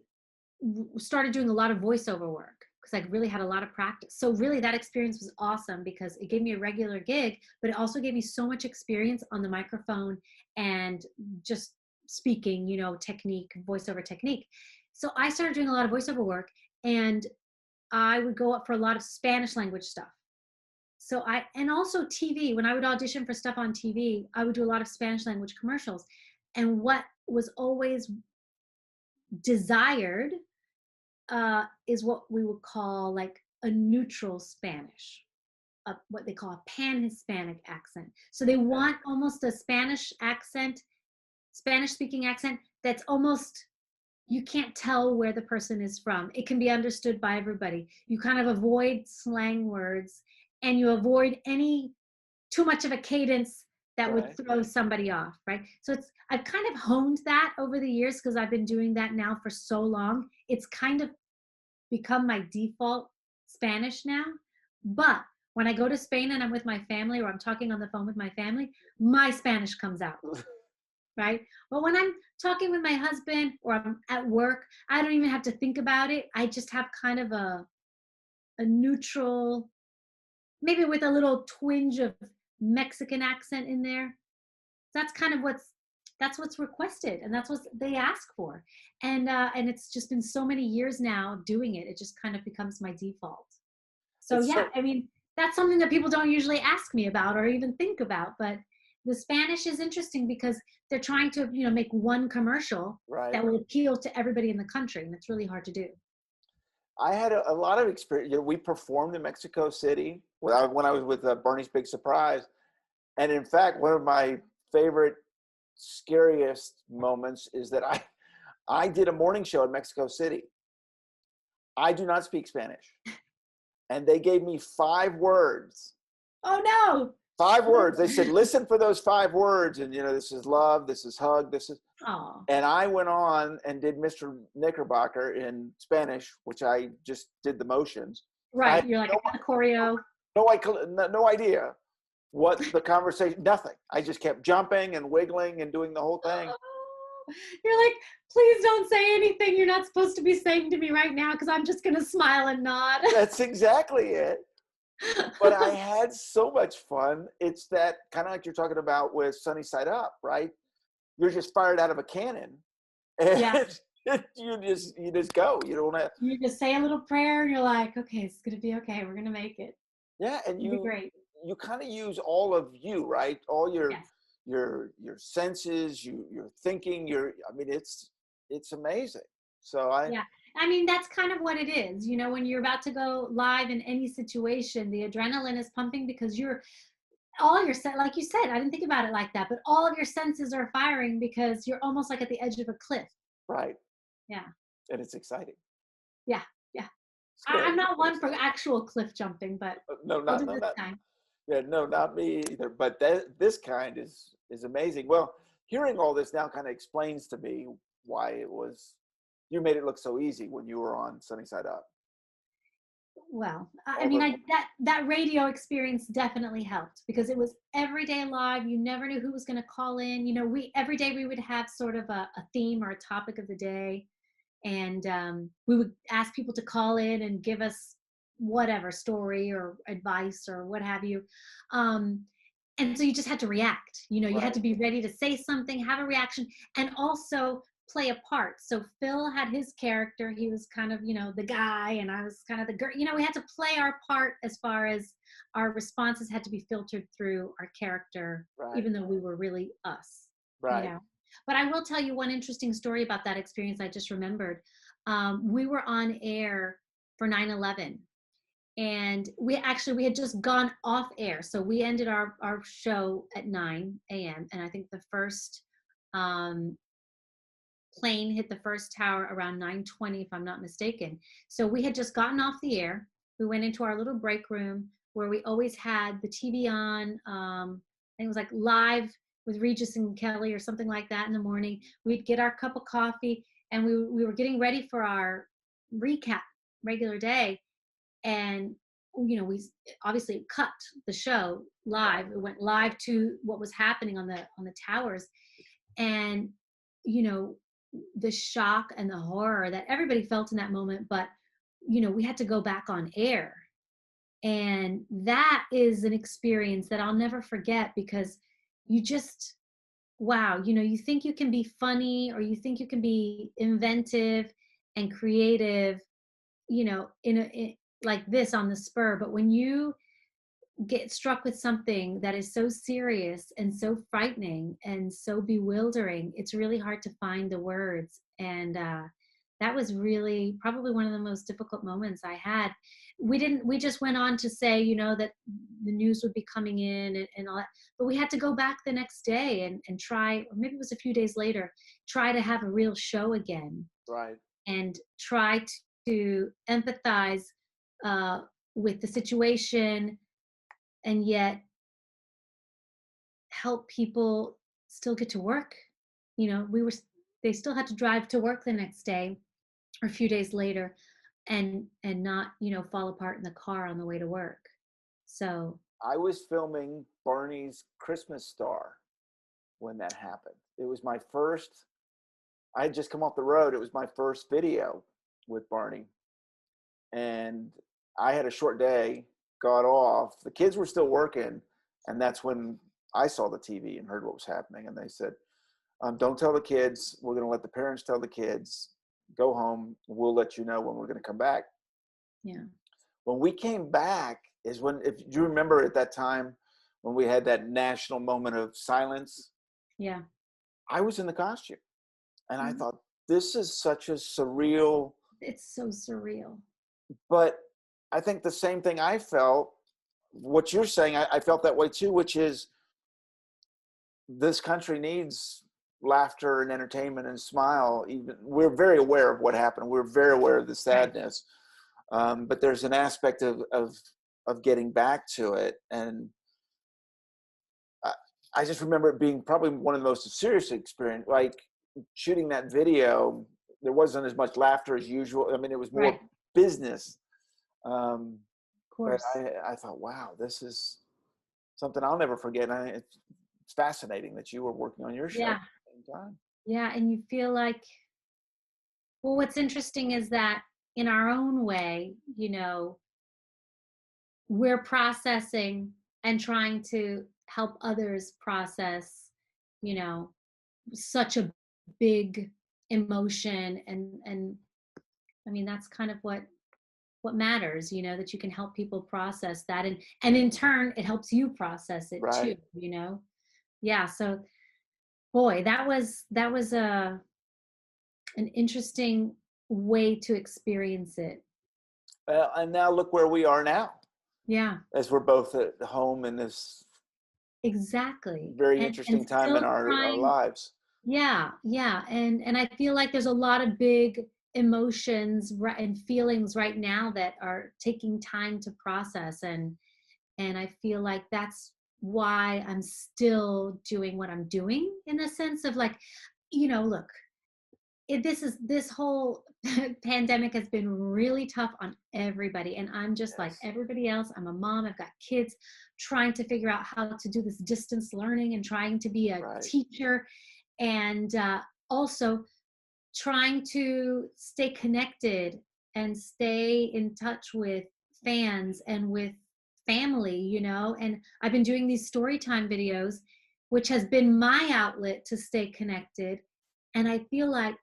started doing a lot of voiceover work because I really had a lot of practice. So really that experience was awesome because it gave me a regular gig, but it also gave me so much experience on the microphone and just speaking, technique, voiceover technique. So I started doing a lot of voiceover work, and I would go up for a lot of Spanish language stuff. So and also TV, when I would audition for stuff on TV, I would do a lot of Spanish language commercials. And what was always desired is what we would call like a neutral Spanish, what they call a pan-Hispanic accent. So they want almost a Spanish accent, Spanish-speaking accent that's almost, you can't tell where the person is from. It can be understood by everybody. You kind of avoid slang words, and you avoid any too much of a cadence that would throw somebody off, right? So I've kind of honed that over the years because I've been doing that now for so long. It's kind of become my default Spanish now. But when I go to Spain and I'm with my family, or I'm talking on the phone with my family, my Spanish comes out, right? But when I'm talking with my husband or I'm at work, I don't even have to think about it. I just have kind of a neutral, maybe with a little twinge of Mexican accent in there. That's kind of that's what's requested, and that's what they ask for. And it's just been so many years now of doing it. It just kind of becomes my default. So I mean, that's something that people don't usually ask me about or even think about. But the Spanish is interesting because they're trying to, make one commercial that will appeal to everybody in the country, and it's really hard to do. I had a lot of experience. We performed in Mexico City when I was with Barney's Big Surprise. And in fact, one of my favorite, scariest moments is that I did a morning show in Mexico City. I do not speak Spanish. And they gave me 5 words. Oh, no. 5 words. They said, listen for those 5 words. And, this is love, this is hug, this is. Aww. And I went on and did Mr. Knickerbocker in Spanish, which I just did the motions. Right. You're like, I got the choreo. No idea what the conversation, nothing. I just kept jumping and wiggling and doing the whole thing. You're like, please don't say anything you're not supposed to be saying to me right now, because I'm just going to smile and nod. That's exactly it. But I had so much fun. It's that kind of like you're talking about with Sunnyside Up, right? You're just fired out of a cannon, and you just go. You don't have. You just say a little prayer, and you're like, okay, it's gonna be okay. We're gonna make it. Yeah, and It'll be great. You kind of use all of you, right? All your senses, your thinking. I mean, it's amazing. So I mean, that's kind of what it is. When you're about to go live in any situation, the adrenaline is pumping because all your like you said, I didn't think about it like that, but all of your senses are firing because you're almost like at the edge of a cliff. Right. Yeah. And it's exciting. Yeah. I'm not one for actual cliff jumping, but not time. Yeah, no, not me either. But this kind is amazing. Well, hearing all this now kind of explains to me why you made it look so easy when you were on Sunnyside Up. Well, I mean, that radio experience definitely helped because it was everyday live. You never knew who was going to call in. Every day we would have sort of a theme or a topic of the day, and we would ask people to call in and give us whatever story or advice or what have you. And so you just had to react. You had to be ready to say something, have a reaction, and also play a part. So Phil had his character. He was kind of, the guy, and I was kind of the girl. We had to play our part as far as our responses had to be filtered through our character, even though we were really us. Right. But I will tell you one interesting story about that experience I just remembered. We were on air for 9/11. And we had just gone off air. So we ended our show at 9 a.m. And I think the first plane hit the first tower around 9:20, if I'm not mistaken. So we had just gotten off the air. We went into our little break room where we always had the TV on. I think it was like Live with Regis and Kelly or something like that in the morning. We'd get our cup of coffee, and we were getting ready for our recap regular day. And, you know, we obviously cut the show live. It went live to what was happening on the towers. And, you know, the shock and the horror that everybody felt in that moment, but, you know, we had to go back on air. And that is an experience that I'll never forget, because you just, wow, you know, you think you can be funny, or you think you can be inventive and creative, you know, like this on the spur. But when you get struck with something that is so serious and so frightening and so bewildering, it's really hard to find the words. And that was really probably one of the most difficult moments I had. We just went on to say, you know, that the news would be coming in and all that, but we had to go back the next day and try, or maybe it was a few days later, try to have a real show again. Right. And try to empathize with the situation, and yet help people still get to work. You know, they still had to drive to work the next day or a few days later, and not, you know, fall apart in the car on the way to work. So I was filming Barney's Christmas Star when that happened. It was my first, I had just come off the road. It was my first video with Barney. And I had a short day, got off. The kids were still working. And that's when I saw the TV and heard what was happening. And they said, don't tell the kids. We're going to let the parents tell the kids. Go home. We'll let you know when we're going to come back. yeah. When we came back is when, if you remember at that time, when we had that national moment of silence. Yeah. I was in the costume. And I thought, this is such a surreal. It's so surreal. But I think the same thing I felt, what you're saying, I felt that way too, which is this country needs laughter and entertainment and smile. Even we're very aware of what happened. We're very aware of the sadness. But there's an aspect of getting back to it. And I just remember it being probably one of the most serious experience, like shooting that video. There wasn't as much laughter as usual. I mean, it was more business. Of course. But I thought, wow, this is something I'll never forget. And it's fascinating that you were working on your show at the same time. Yeah. And you feel like, well, what's interesting is that in our own way, you know, we're processing and trying to help others process, you know, such a big emotion. And I mean, that's kind of what matters, you know, that you can help people process that. And in turn, it helps you process it too, you know? Yeah. So boy, that was an interesting way to experience it. And now look where we are now. Yeah. As we're both at home in this very interesting time in our lives. Yeah. Yeah. And I feel like there's a lot of big emotions and feelings right now that are taking time to process. And I feel like that's why I'm still doing what I'm doing, in the sense of like, you know, look, this whole pandemic has been really tough on everybody. And I'm just like everybody else. I'm a mom. I've got kids, trying to figure out how to do this distance learning and trying to be a teacher. And also trying to stay connected and stay in touch with fans and with family, you know. And I've been doing these Storytime videos, which has been my outlet to stay connected. And I feel like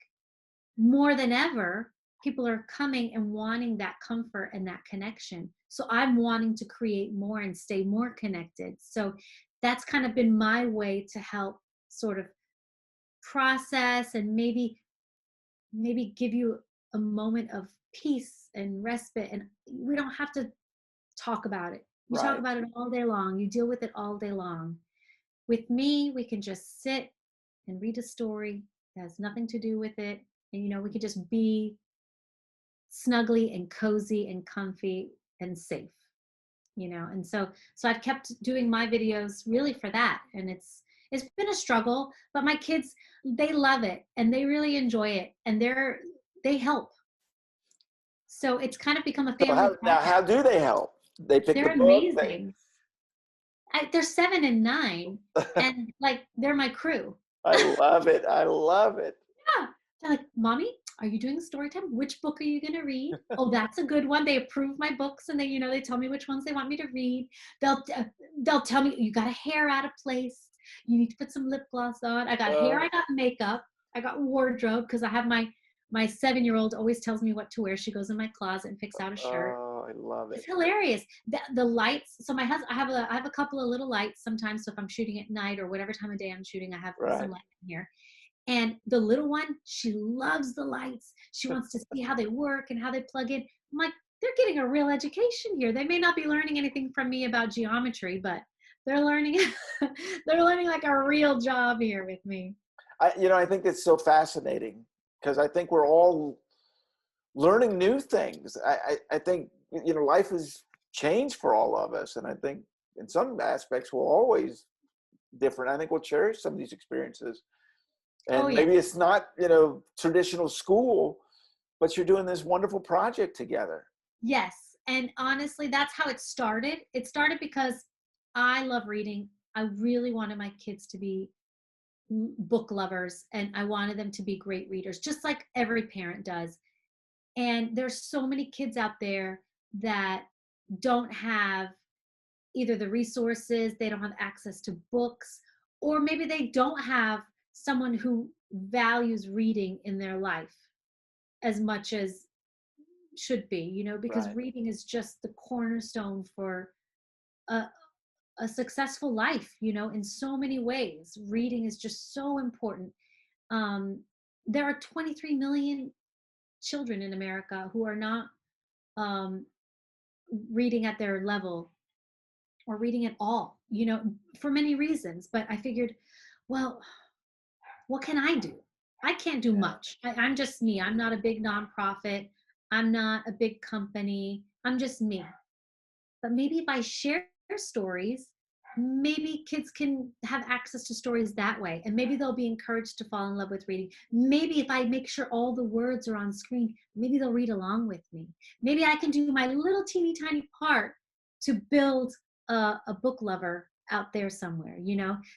more than ever, people are coming and wanting that comfort and that connection. So I'm wanting to create more and stay more connected. So that's kind of been my way to help sort of process and maybe give you a moment of peace and respite. And we don't have to talk about it. You talk about it all day long. You deal with it all day long. With me, we can just sit and read a story that has nothing to do with it. And, you know, we could just be snuggly and cozy and comfy and safe, you know. And so I've kept doing my videos really for that. And it's been a struggle, but my kids, they love it and they really enjoy it, and they help. So it's kind of become a So family how project. do they help? They pick the They're book. amazing. They're 7 and 9, and like they're my crew. I love it. I love it. Yeah. They're like, Mommy, are you doing story time? Which book are you going to read? Oh, that's a good one. They approve my books, and they tell me which ones they want me to read. They'll tell me, you got a hair out of place. You need to put some lip gloss on. I got hair. I got makeup. I got wardrobe, because I have my 7-year-old always tells me what to wear. She goes in my closet and picks out a shirt. Oh, I love it. It's hilarious. The lights. So my husband, I have a couple of little lights sometimes. So if I'm shooting at night or whatever time of day I'm shooting, I have some light in here. And the little one, she loves the lights. She wants to see how they work and how they plug in. I'm like, they're getting a real education here. They may not be learning anything from me about geometry, but they're learning they're learning like a real job here with me. I think it's so fascinating, because I think we're all learning new things. I think, life has changed for all of us. And I think in some aspects we're always different. I think we'll cherish some of these experiences. And maybe it's not, traditional school, but you're doing this wonderful project together. Yes. And honestly, that's how it started. It started because I love reading. I really wanted my kids to be book lovers, and I wanted them to be great readers, just like every parent does. And there's so many kids out there that don't have either the resources, they don't have access to books, or maybe they don't have someone who values reading in their life as much as should be, because reading is just the cornerstone for a successful life, in so many ways. Reading is just so important. There are 23 million children in America who are not reading at their level or reading at all, for many reasons. But I figured, well, what can I do? I can't do much. I'm just me. I'm not a big nonprofit. I'm not a big company. I'm just me. But maybe if I share stories, maybe kids can have access to stories that way. And maybe they'll be encouraged to fall in love with reading. Maybe if I make sure all the words are on screen, maybe they'll read along with me. Maybe I can do my little teeny tiny part to build a book lover out there somewhere,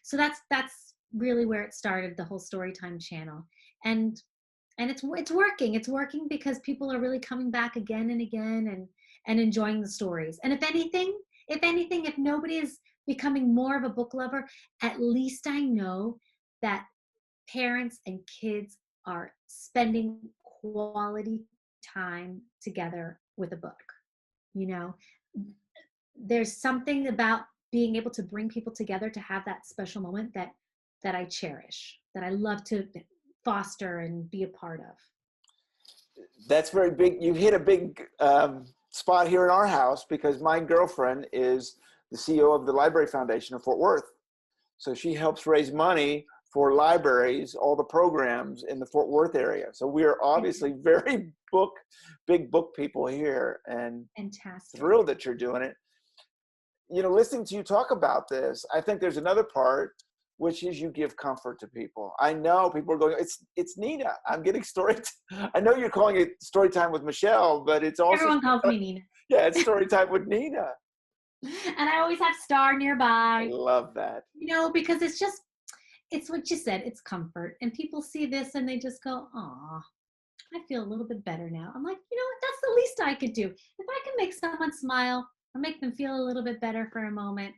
So that's really where it started, the whole Storytime channel. And it's working. It's working because people are really coming back again and again and enjoying the stories. And if anything, if nobody is becoming more of a book lover, at least I know that parents and kids are spending quality time together with a book. There's something about being able to bring people together to have that special moment that I cherish, that I love to foster and be a part of. That's very big. You hit a big spot here in our house, because my girlfriend is the CEO of the Library Foundation of Fort Worth. So she helps raise money for libraries, all the programs in the Fort Worth area. So we are obviously very big book people here, and fantastic. Thrilled that you're doing it. Listening to you talk about this, I think there's another part, which is you give comfort to people. I know people are going, it's Nina. I'm getting I know you're calling it story time with Michelle, but it's also everyone calls me Nina. Yeah, it's story time with Nina. And I always have Star nearby. I love that. Because it's what you said, it's comfort. And people see this and they just go, aw, I feel a little bit better now. I'm like, what? That's the least I could do. If I can make someone smile or make them feel a little bit better for a moment,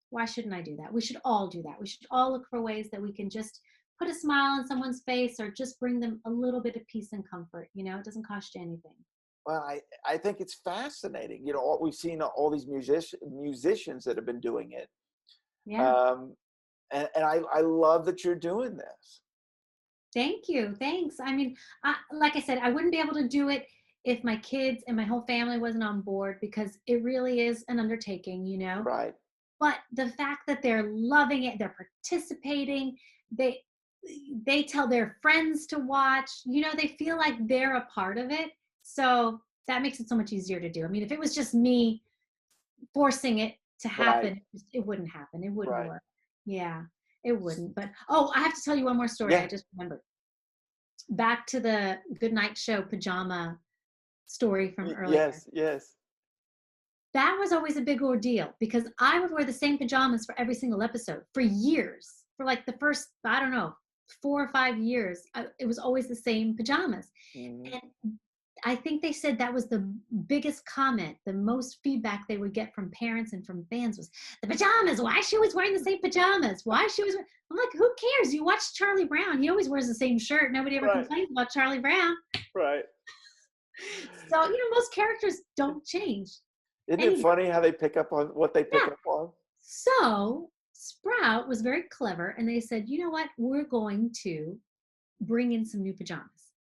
why shouldn't I do that? We should all do that. We should all look for ways that we can just put a smile on someone's face or just bring them a little bit of peace and comfort. It doesn't cost you anything. Well, I think it's fascinating. We've seen all these musicians that have been doing it. Yeah. And I love that you're doing this. Thank you. Thanks. I mean, like I said, I wouldn't be able to do it if my kids and my whole family wasn't on board, because it really is an undertaking, Right. But the fact that they're loving it, they're participating, they tell their friends to watch, they feel like they're a part of it. So that makes it so much easier to do. I mean, if it was just me forcing it to happen, it wouldn't happen. It wouldn't work. Yeah, it wouldn't. But, I have to tell you one more story. I just remembered. Back to the Goodnight Show Pajama story from earlier. Yes, yes. That was always a big ordeal because I would wear the same pajamas for every single episode for years. For like the first, I don't know, 4 or 5 years, it was always the same pajamas. Mhm. And I think they said that was the biggest comment, the most feedback they would get from parents and from fans was, the pajamas, why is she always wearing the same pajamas? Why is she always I'm like, who cares? You watch Charlie Brown. He always wears the same shirt. Nobody ever Right. complains about Charlie Brown. Right. So, most characters don't change. Isn't it funny how they pick up on what they pick up on? So Sprout was very clever, and they said, you know what? We're going to bring in some new pajamas.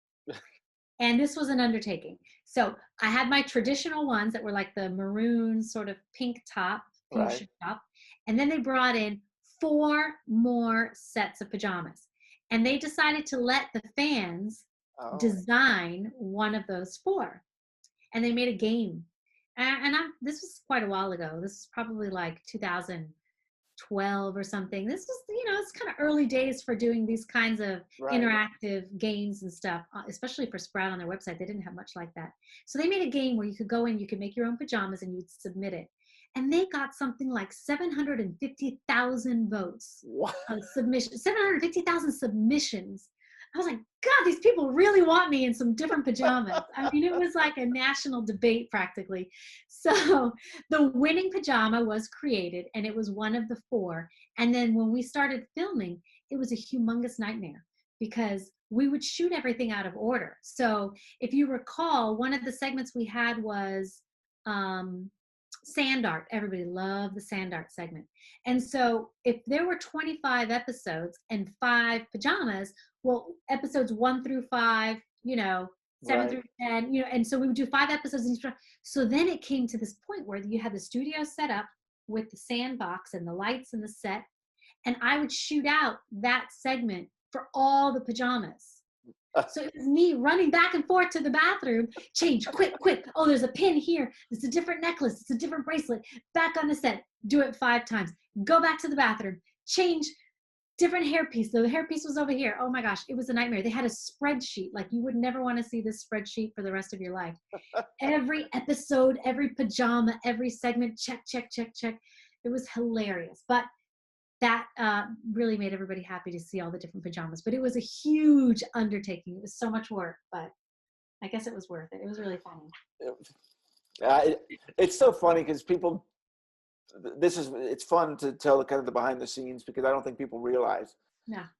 And this was an undertaking. So I had my traditional ones that were like the maroon sort of pink top, fuchsia top. And then they brought in 4 more sets of pajamas. And they decided to let the fans design one of those 4. And they made a game. And this was quite a while ago. This is probably like 2012 or something. This was, it's kind of early days for doing these kinds of interactive games and stuff, especially for Sprout on their website. They didn't have much like that. So they made a game where you could go in, you could make your own pajamas, and you would submit it. And they got something like 750,000 votes. What? Submission, 750,000 submissions. I was like, God, these people really want me in some different pajamas. I mean, it was like a national debate practically. So the winning pajama was created, and it was one of the 4. And then when we started filming, it was a humongous nightmare because we would shoot everything out of order. So if you recall, one of the segments we had was sand art. Everybody loved the sand art segment. And so if there were 25 episodes and 5 pajamas, well, episodes 1 through 5, 7 through 10, and so we would do 5 episodes in each. So then it came to this point where you had the studio set up with the sandbox and the lights and the set, and I would shoot out that segment for all the pajamas. So it was me running back and forth to the bathroom, change, quick. Oh, there's a pin here. It's a different necklace. It's a different bracelet. Back on the set, do it 5 times. Go back to the bathroom, change, different hairpiece. The hairpiece was over here. Oh my gosh, it was a nightmare. They had a spreadsheet. Like you would never want to see this spreadsheet for the rest of your life. Every episode, every pajama, every segment, check. It was hilarious. But that really made everybody happy to see all the different pajamas. But it was a huge undertaking. It was so much work, but I guess it was worth it. It was really funny. It's so funny because people, it's fun to tell the kind of the behind the scenes because I don't think people realize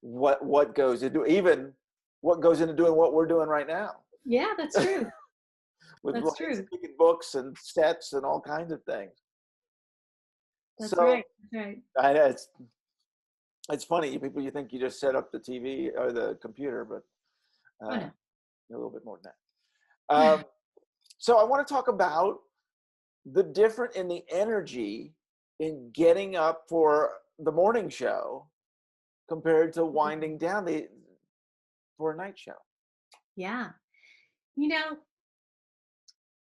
what goes into, even what goes into doing what we're doing right now. Yeah, that's true. That's true. Books and sets and all kinds of things. That's right. I know it's funny. You think you just set up the TV or the computer, but a little bit more than that. So I want to talk about the difference in the energy in getting up for the morning show compared to winding down for a night show. Yeah.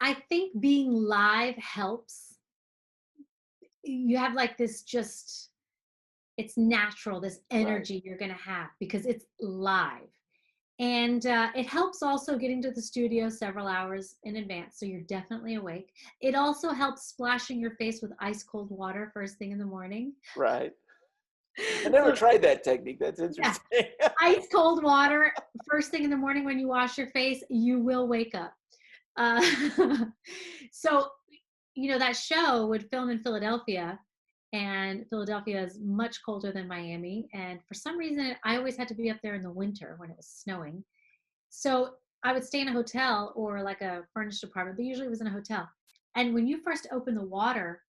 I think being live helps. You have like this it's natural, this energy you're going to have because it's live. And it helps also getting to the studio several hours in advance, so you're definitely awake. It also helps splashing your face with ice cold water first thing in the morning. Right. I never tried that technique. That's interesting. Yeah. Ice cold water first thing in the morning when you wash your face, you will wake up. So, that show would film in Philadelphia, and Philadelphia is much colder than Miami. And for some reason, I always had to be up there in the winter when it was snowing. So I would stay in a hotel or like a furnished apartment, but usually it was in a hotel. And when you first open the water,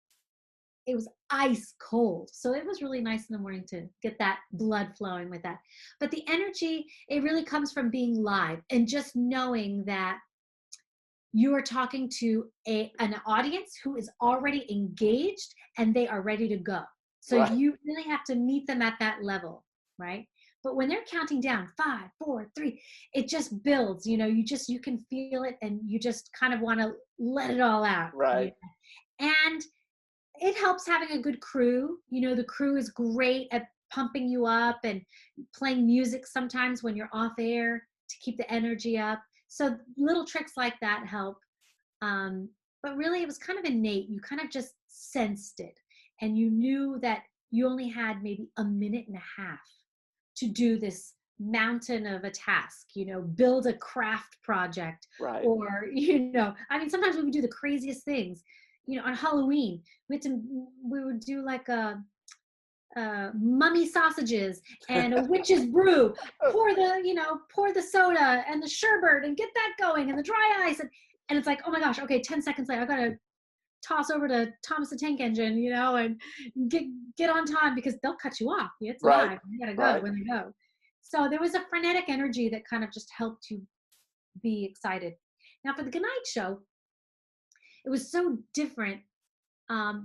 it was ice cold. So it was really nice in the morning to get that blood flowing with that. But the energy, it really comes from being live and just knowing that you are talking to an audience who is already engaged and they are ready to go. So you really have to meet them at that level, right? But when they're counting down 5, 4, 3, it just builds, you can feel it and you just kind of want to let it all out. Right. And it helps having a good crew. The crew is great at pumping you up and playing music sometimes when you're off air to keep the energy up. So little tricks like that help. But really it was kind of innate. You kind of just sensed it, and you knew that you only had maybe a minute and a half to do this mountain of a task, build a craft project, Right. or, I mean, sometimes we would do the craziest things, on Halloween, we would do like a mummy sausages and a witch's brew, pour the soda and the sherbet and get that going and the dry ice. And it's like, oh my gosh, okay, 10 seconds later, I've got to toss over to Thomas the Tank Engine, and get on time, because they'll cut you off. It's Right. live. You gotta go Right. when they go. So there was a frenetic energy that kind of just helped you be excited. Now for the Goodnight Show, it was so different. Part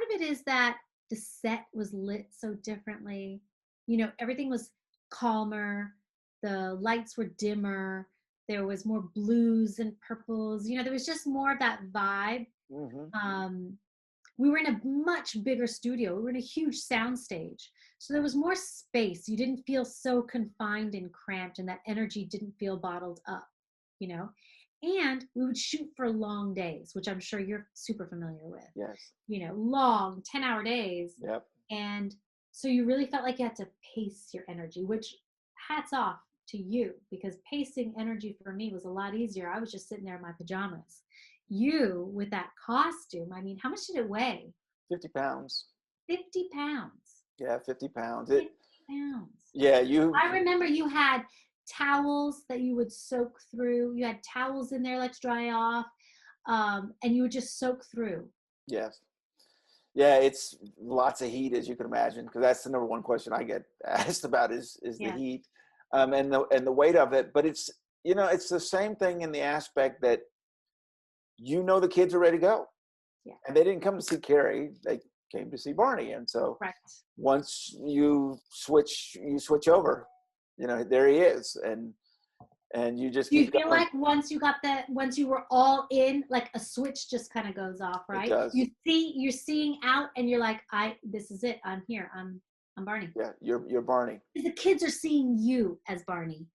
of it is that the set was lit so differently. Everything was calmer. The lights were dimmer. There was more blues and purples. There was just more of that vibe. Mm-hmm. We were in a much bigger studio. We were in a huge sound stage. So there was more space. You didn't feel so confined and cramped, and that energy didn't feel bottled up, And we would shoot for long days, which I'm sure you're super familiar with. Yes. Long 10-hour days. Yep. And so you really felt like you had to pace your energy, which hats off to you, because pacing energy for me was a lot easier. I was just sitting there in my pajamas. You, with that costume, I mean, how much did it weigh? 50 pounds. 50 pounds. Yeah, 50 pounds. 50 pounds. Yeah, I remember you had towels that you would soak through. You had towels in there, let's dry off. And you would just soak through. Yes. Yeah, it's lots of heat, as you can imagine, because that's the number one question I get asked about is the heat, and the weight of it. But it's it's the same thing in the aspect that the kids are ready to go, and they didn't come to see Carrie; they came to see Barney. And so once you switch over, there he is, and you just do you keep feel going. like once you were all in, like a switch just kind of goes off, right? It does. You're seeing out, and you're like, this is it. I'm here. I'm Barney. Yeah, you're Barney. The kids are seeing you as Barney.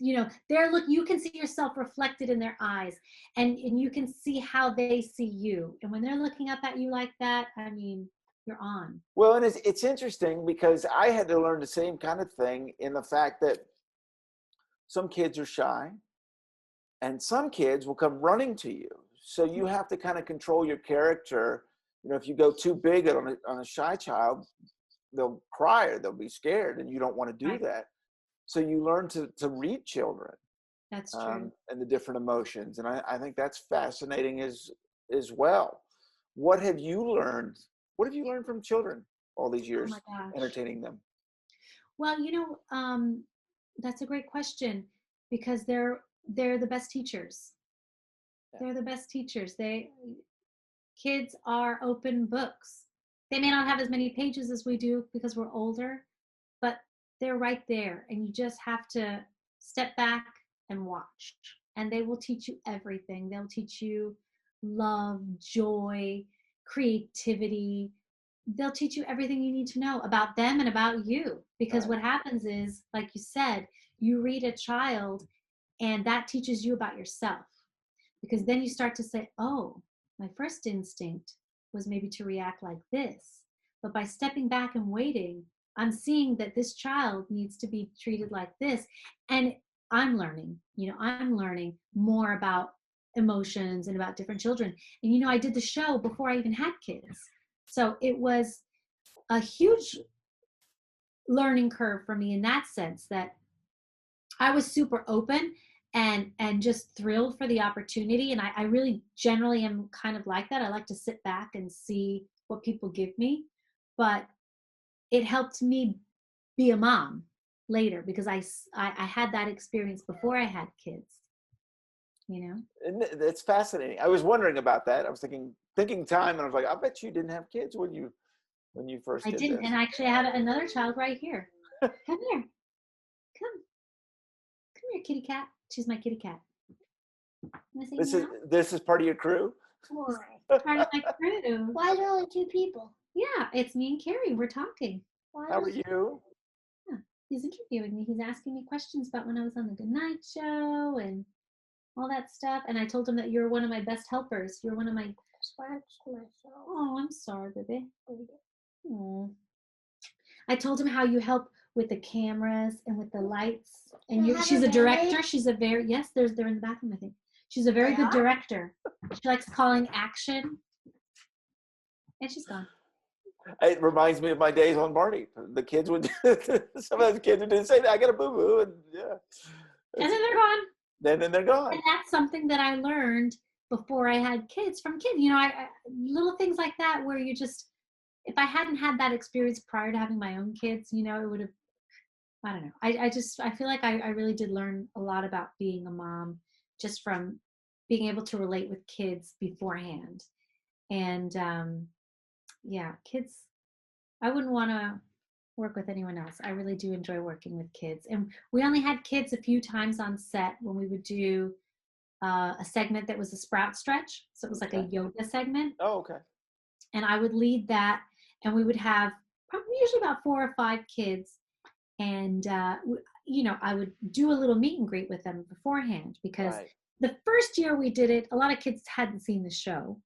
You can see yourself reflected in their eyes, and you can see how they see you. And when they're looking up at you like that, I mean, you're on. Well, and it's interesting because I had to learn the same kind of thing in the fact that some kids are shy and some kids will come running to you. So you have to kind of control your character. If you go too big on a shy child, they'll cry or they'll be scared, and you don't want to do that. So you learn to read children. That's true. And the different emotions. And I think that's fascinating as well. What have you learned? What have you learned from children all these years, entertaining them? Well, that's a great question, because they're the best teachers. They're the best teachers. Kids are open books. They may not have as many pages as we do because we're older, but they're right there, and you just have to step back and watch, and they will teach you everything. They'll teach you love, joy, creativity. They'll teach you everything you need to know about them and about you, because what happens is, like you said, you read a child and that teaches you about yourself, because then you start to say, oh, my first instinct was maybe to react like this, but by stepping back and waiting, I'm seeing that this child needs to be treated like this. And I'm learning more about emotions and about different children. And, I did the show before I even had kids. So it was a huge learning curve for me in that sense, that I was super open and just thrilled for the opportunity. And I really generally am kind of like that. I like to sit back and see what people give me. But it helped me be a mom later, because I had that experience before I had kids, And it's fascinating. I was wondering about that. I was thinking time, and I was like, I bet you didn't have kids when you first did. I didn't, this. and actually I have another child right here. Come here. Come here, kitty cat. She's my kitty cat. This is part of your crew? Part of my crew. Why are there only two people? Yeah, it's me and Carrie. We're talking. How are you? Yeah, he's interviewing me. He's asking me questions about when I was on the Goodnight Show, and all that stuff. And I told him that you're one of my best helpers. You're one of my. Scratched myself. Oh, I'm sorry, baby. Oh. I told him how you help with the cameras and with the lights. And Can I have she's a a director. Band-Aid? She's a very, yes, they're in the bathroom, I think. She's a very They good are? director. She likes calling action. And she's gone. It reminds me of my days on Barney. The kids would, some of the kids would say, I got a boo-boo, and yeah. And then they're gone. Then they're gone. And that's something that I learned before I had kids from kids. You know, I little things like that where you just, if I hadn't had that experience prior to having my own kids, you know, it would have, I don't know. I feel like I really did learn a lot about being a mom just from being able to relate with kids beforehand. And yeah, kids, I wouldn't want to work with anyone else. I really do enjoy working with kids. And we only had kids a few times on set when we would do a segment that was a Sprout stretch. So it was like a yoga segment. Oh, okay. And I would lead that, and we would have probably usually about 4 or 5 kids. And, you know, I would do a little meet and greet with them beforehand because the first year we did it, a lot of kids hadn't seen the show.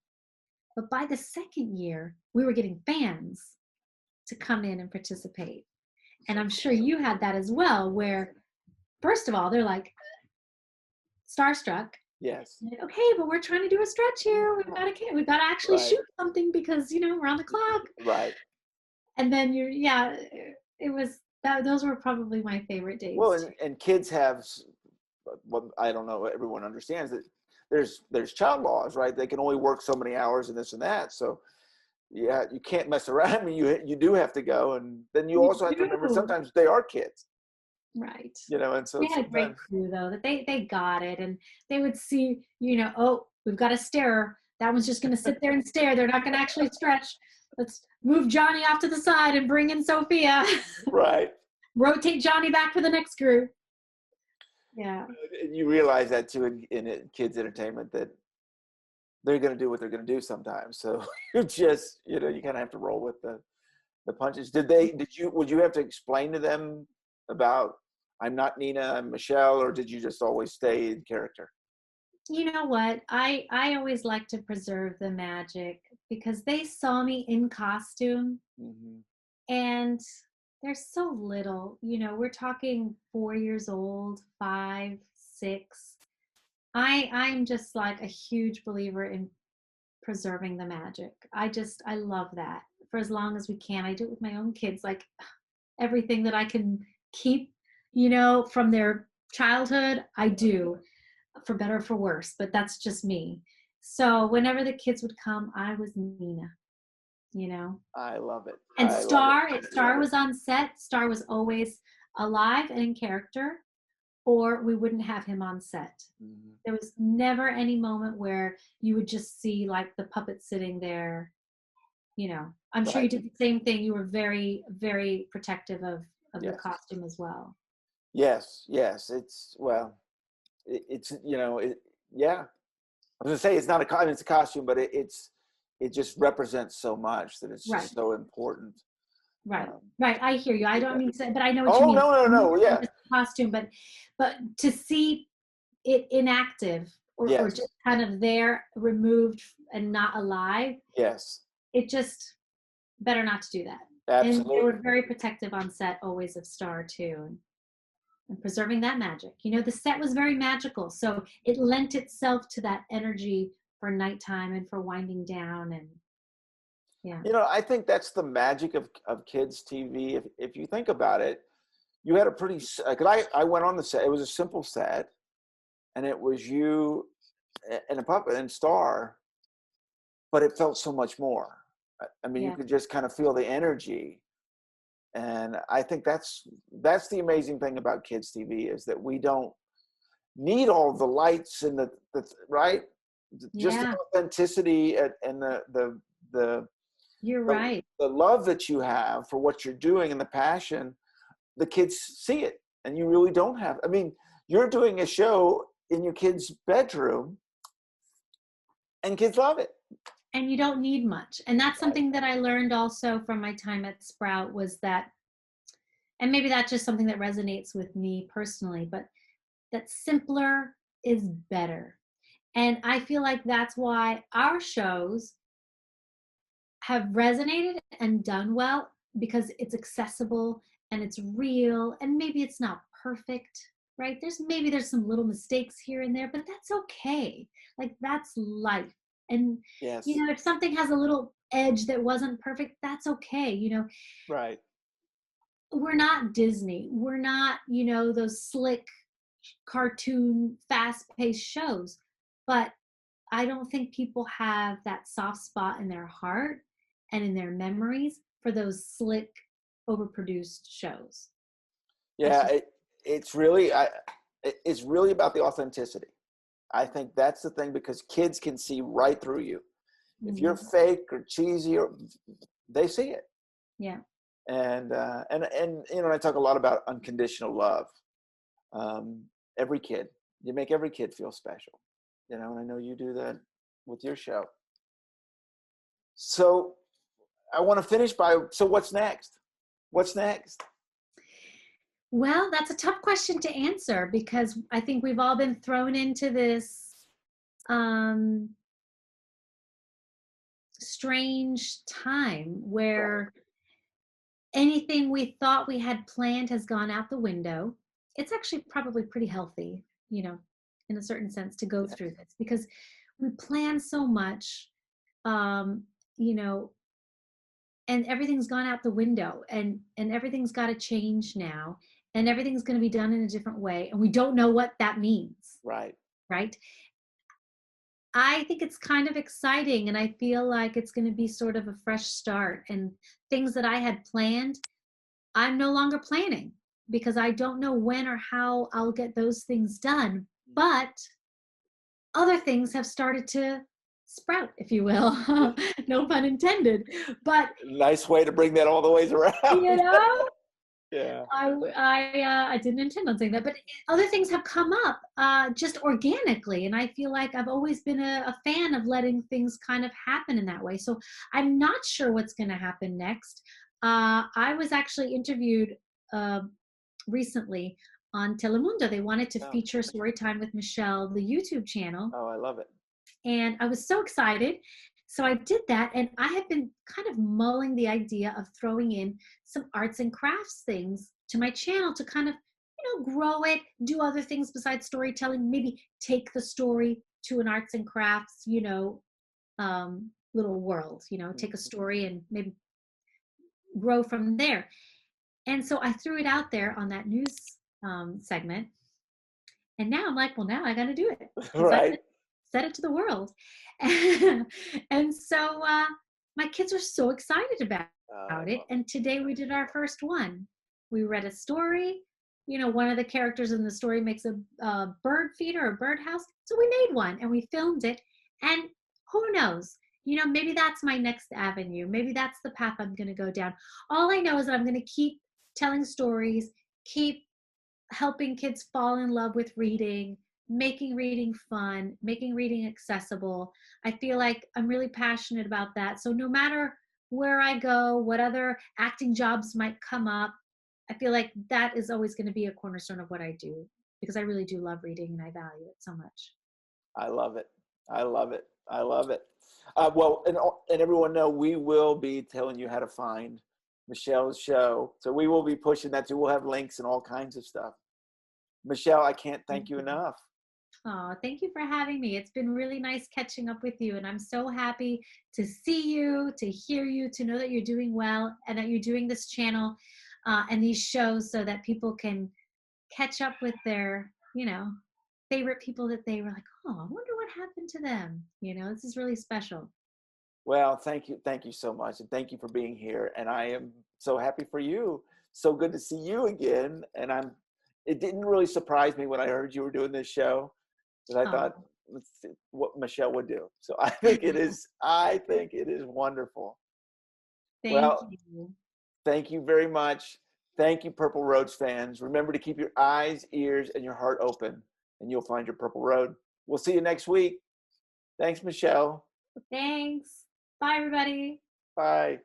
But by the second year, we were getting fans to come in and participate. And I'm sure you had that as well, where first of all, they're like starstruck. Yes. Like, okay, but we're trying to do a stretch here. We've got to actually shoot something because, you know, we're on the clock. Right. And then it was that. Those were probably my favorite days. Well, and kids have, well, I don't know, everyone understands that there's child laws, right? They can only work so many hours and this and that. So yeah, you can't mess around. I mean, you do have to go, and then you also have to remember sometimes they are kids. Right. You know, and so we had a great crew though that they got it, and they would see, you know, oh, we've got a starer. That one's just going to sit there and stare. They're not going to actually stretch. Let's move Johnny off to the side and bring in Sophia. Right. Rotate Johnny back for the next group. Yeah. You realize that too in kids entertainment, that they're going to do what they're going to do sometimes. So you just, you know, you kind of have to roll with the punches. Would you have to explain to them about, I'm not Nina, I'm Michele, or did you just always stay in character? You know what? I always like to preserve the magic because they saw me in costume, and they're so little. You know, we're talking 4 years old, 5, 6. I'm just like a huge believer in preserving the magic. I love that for as long as we can. I do it with my own kids, like everything that I can keep, you know, from their childhood, I do, for better or for worse, but that's just me. So whenever the kids would come, I was Nina, you know. I love it. And Star was on set. Star was always alive and in character, or we wouldn't have him on set. There was never any moment where you would just see like the puppet sitting there, you know. I'm sure you did the same thing. You were very, very protective of the costume as well. Yes. It's, well, it's, you know, yeah. I was gonna say it's not it's a costume, but it just represents so much that it's just so important. Right. I hear you. I don't mean to, but I know what you mean. Oh, no. Yeah. Costume, but to see it inactive or just kind of there, removed and not alive. Yes. It just better not to do that. Absolutely. And they were very protective on set, always, of Star too, and preserving that magic. You know, the set was very magical, so it lent itself to that energy for nighttime and for winding down. And yeah, you know, I think that's the magic of kids TV. If you think about it, you had a pretty, because I went on the set. It was a simple set, and it was you and a puppet and Star, but it felt so much more. I mean, you could just kind of feel the energy. And I think that's the amazing thing about kids TV, is that we don't need all the lights and the right, just the authenticity and the you're right. The love that you have for what you're doing and the passion, the kids see it, and you really don't have. I mean, you're doing a show in your kid's bedroom, and kids love it. And you don't need much. And that's something that I learned also from my time at Sprout, was that, and maybe that's just something that resonates with me personally, but that simpler is better. And I feel like that's why our shows have resonated and done well, because it's accessible and it's real, and maybe it's not perfect, right? There's some little mistakes here and there, but that's okay. Like, that's life. And Yes. if something has a little edge that wasn't perfect, that's okay. Right. We're not Disney. We're not, those slick cartoon fast-paced shows, but I don't think people have that soft spot in their heart and in their memories for those slick, overproduced shows. Yeah, it's really it's really about the authenticity. I think that's the thing, because kids can see right through you. If you're fake or cheesy, they see it. Yeah. And I talk a lot about unconditional love. Every kid, you make every kid feel special, and I know you do that with your show. So I want to finish so what's next? What's next? Well, that's a tough question to answer, because I think we've all been thrown into this strange time where anything we thought we had planned has gone out the window. It's actually probably pretty healthy, in a certain sense, to go through this, because we plan so much, and everything's gone out the window, and everything's got to change now, and everything's going to be done in a different way, and we don't know what that means. Right. I think it's kind of exciting, and I feel like it's going to be sort of a fresh start, and things that I had planned, I'm no longer planning, because I don't know when or how I'll get those things done. But other things have started to sprout, if you will. No pun intended. But nice way to bring that all the ways around. Yeah. I didn't intend on saying that, but other things have come up just organically, and I feel like I've always been a fan of letting things kind of happen in that way. So I'm not sure what's going to happen next. I was actually interviewed recently on Telemundo. They wanted to feature Storytime with Michele, the YouTube channel. Oh, I love it. And I was so excited. So I did that, and I had been kind of mulling the idea of throwing in some arts and crafts things to my channel to kind of, grow it, do other things besides storytelling, maybe take the story to an arts and crafts, little world, take a story and maybe grow from there. And so I threw it out there on that news segment. And now I'm like, well, now I got to do it. Right. Set it to the world. And so my kids are so excited about it. And today we did our first one. We read a story. One of the characters in the story makes a bird feeder, a birdhouse. So we made one and we filmed it. And who knows? Maybe that's my next avenue. Maybe that's the path I'm going to go down. All I know is that I'm going to keep telling stories, keep helping kids fall in love with reading, making reading fun, making reading accessible. I feel like I'm really passionate about that. So no matter where I go, what other acting jobs might come up, I feel like that is always going to be a cornerstone of what I do, because I really do love reading and I value it so much. I love it. I love it. I love it. Well, and everyone know we will be telling you how to find Michele's show. So we will be pushing that too. We'll have links and all kinds of stuff. Michele, I can't thank you enough. Oh, thank you for having me. It's been really nice catching up with you, and I'm so happy to see you, to hear you, to know that you're doing well, and that you're doing this channel and these shows so that people can catch up with their, favorite people that they were like, oh, I wonder what happened to them. This is really special. Well, thank you. Thank you so much. And thank you for being here. And I am so happy for you. So good to see you again. And it didn't really surprise me when I heard you were doing this show, because I thought, let's see what Michele would do. So I think it is wonderful. Thank you. Thank you very much. Thank you, Purple Roads fans. Remember to keep your eyes, ears, and your heart open, and you'll find your Purple Road. We'll see you next week. Thanks, Michele. Thanks. Bye, everybody. Bye.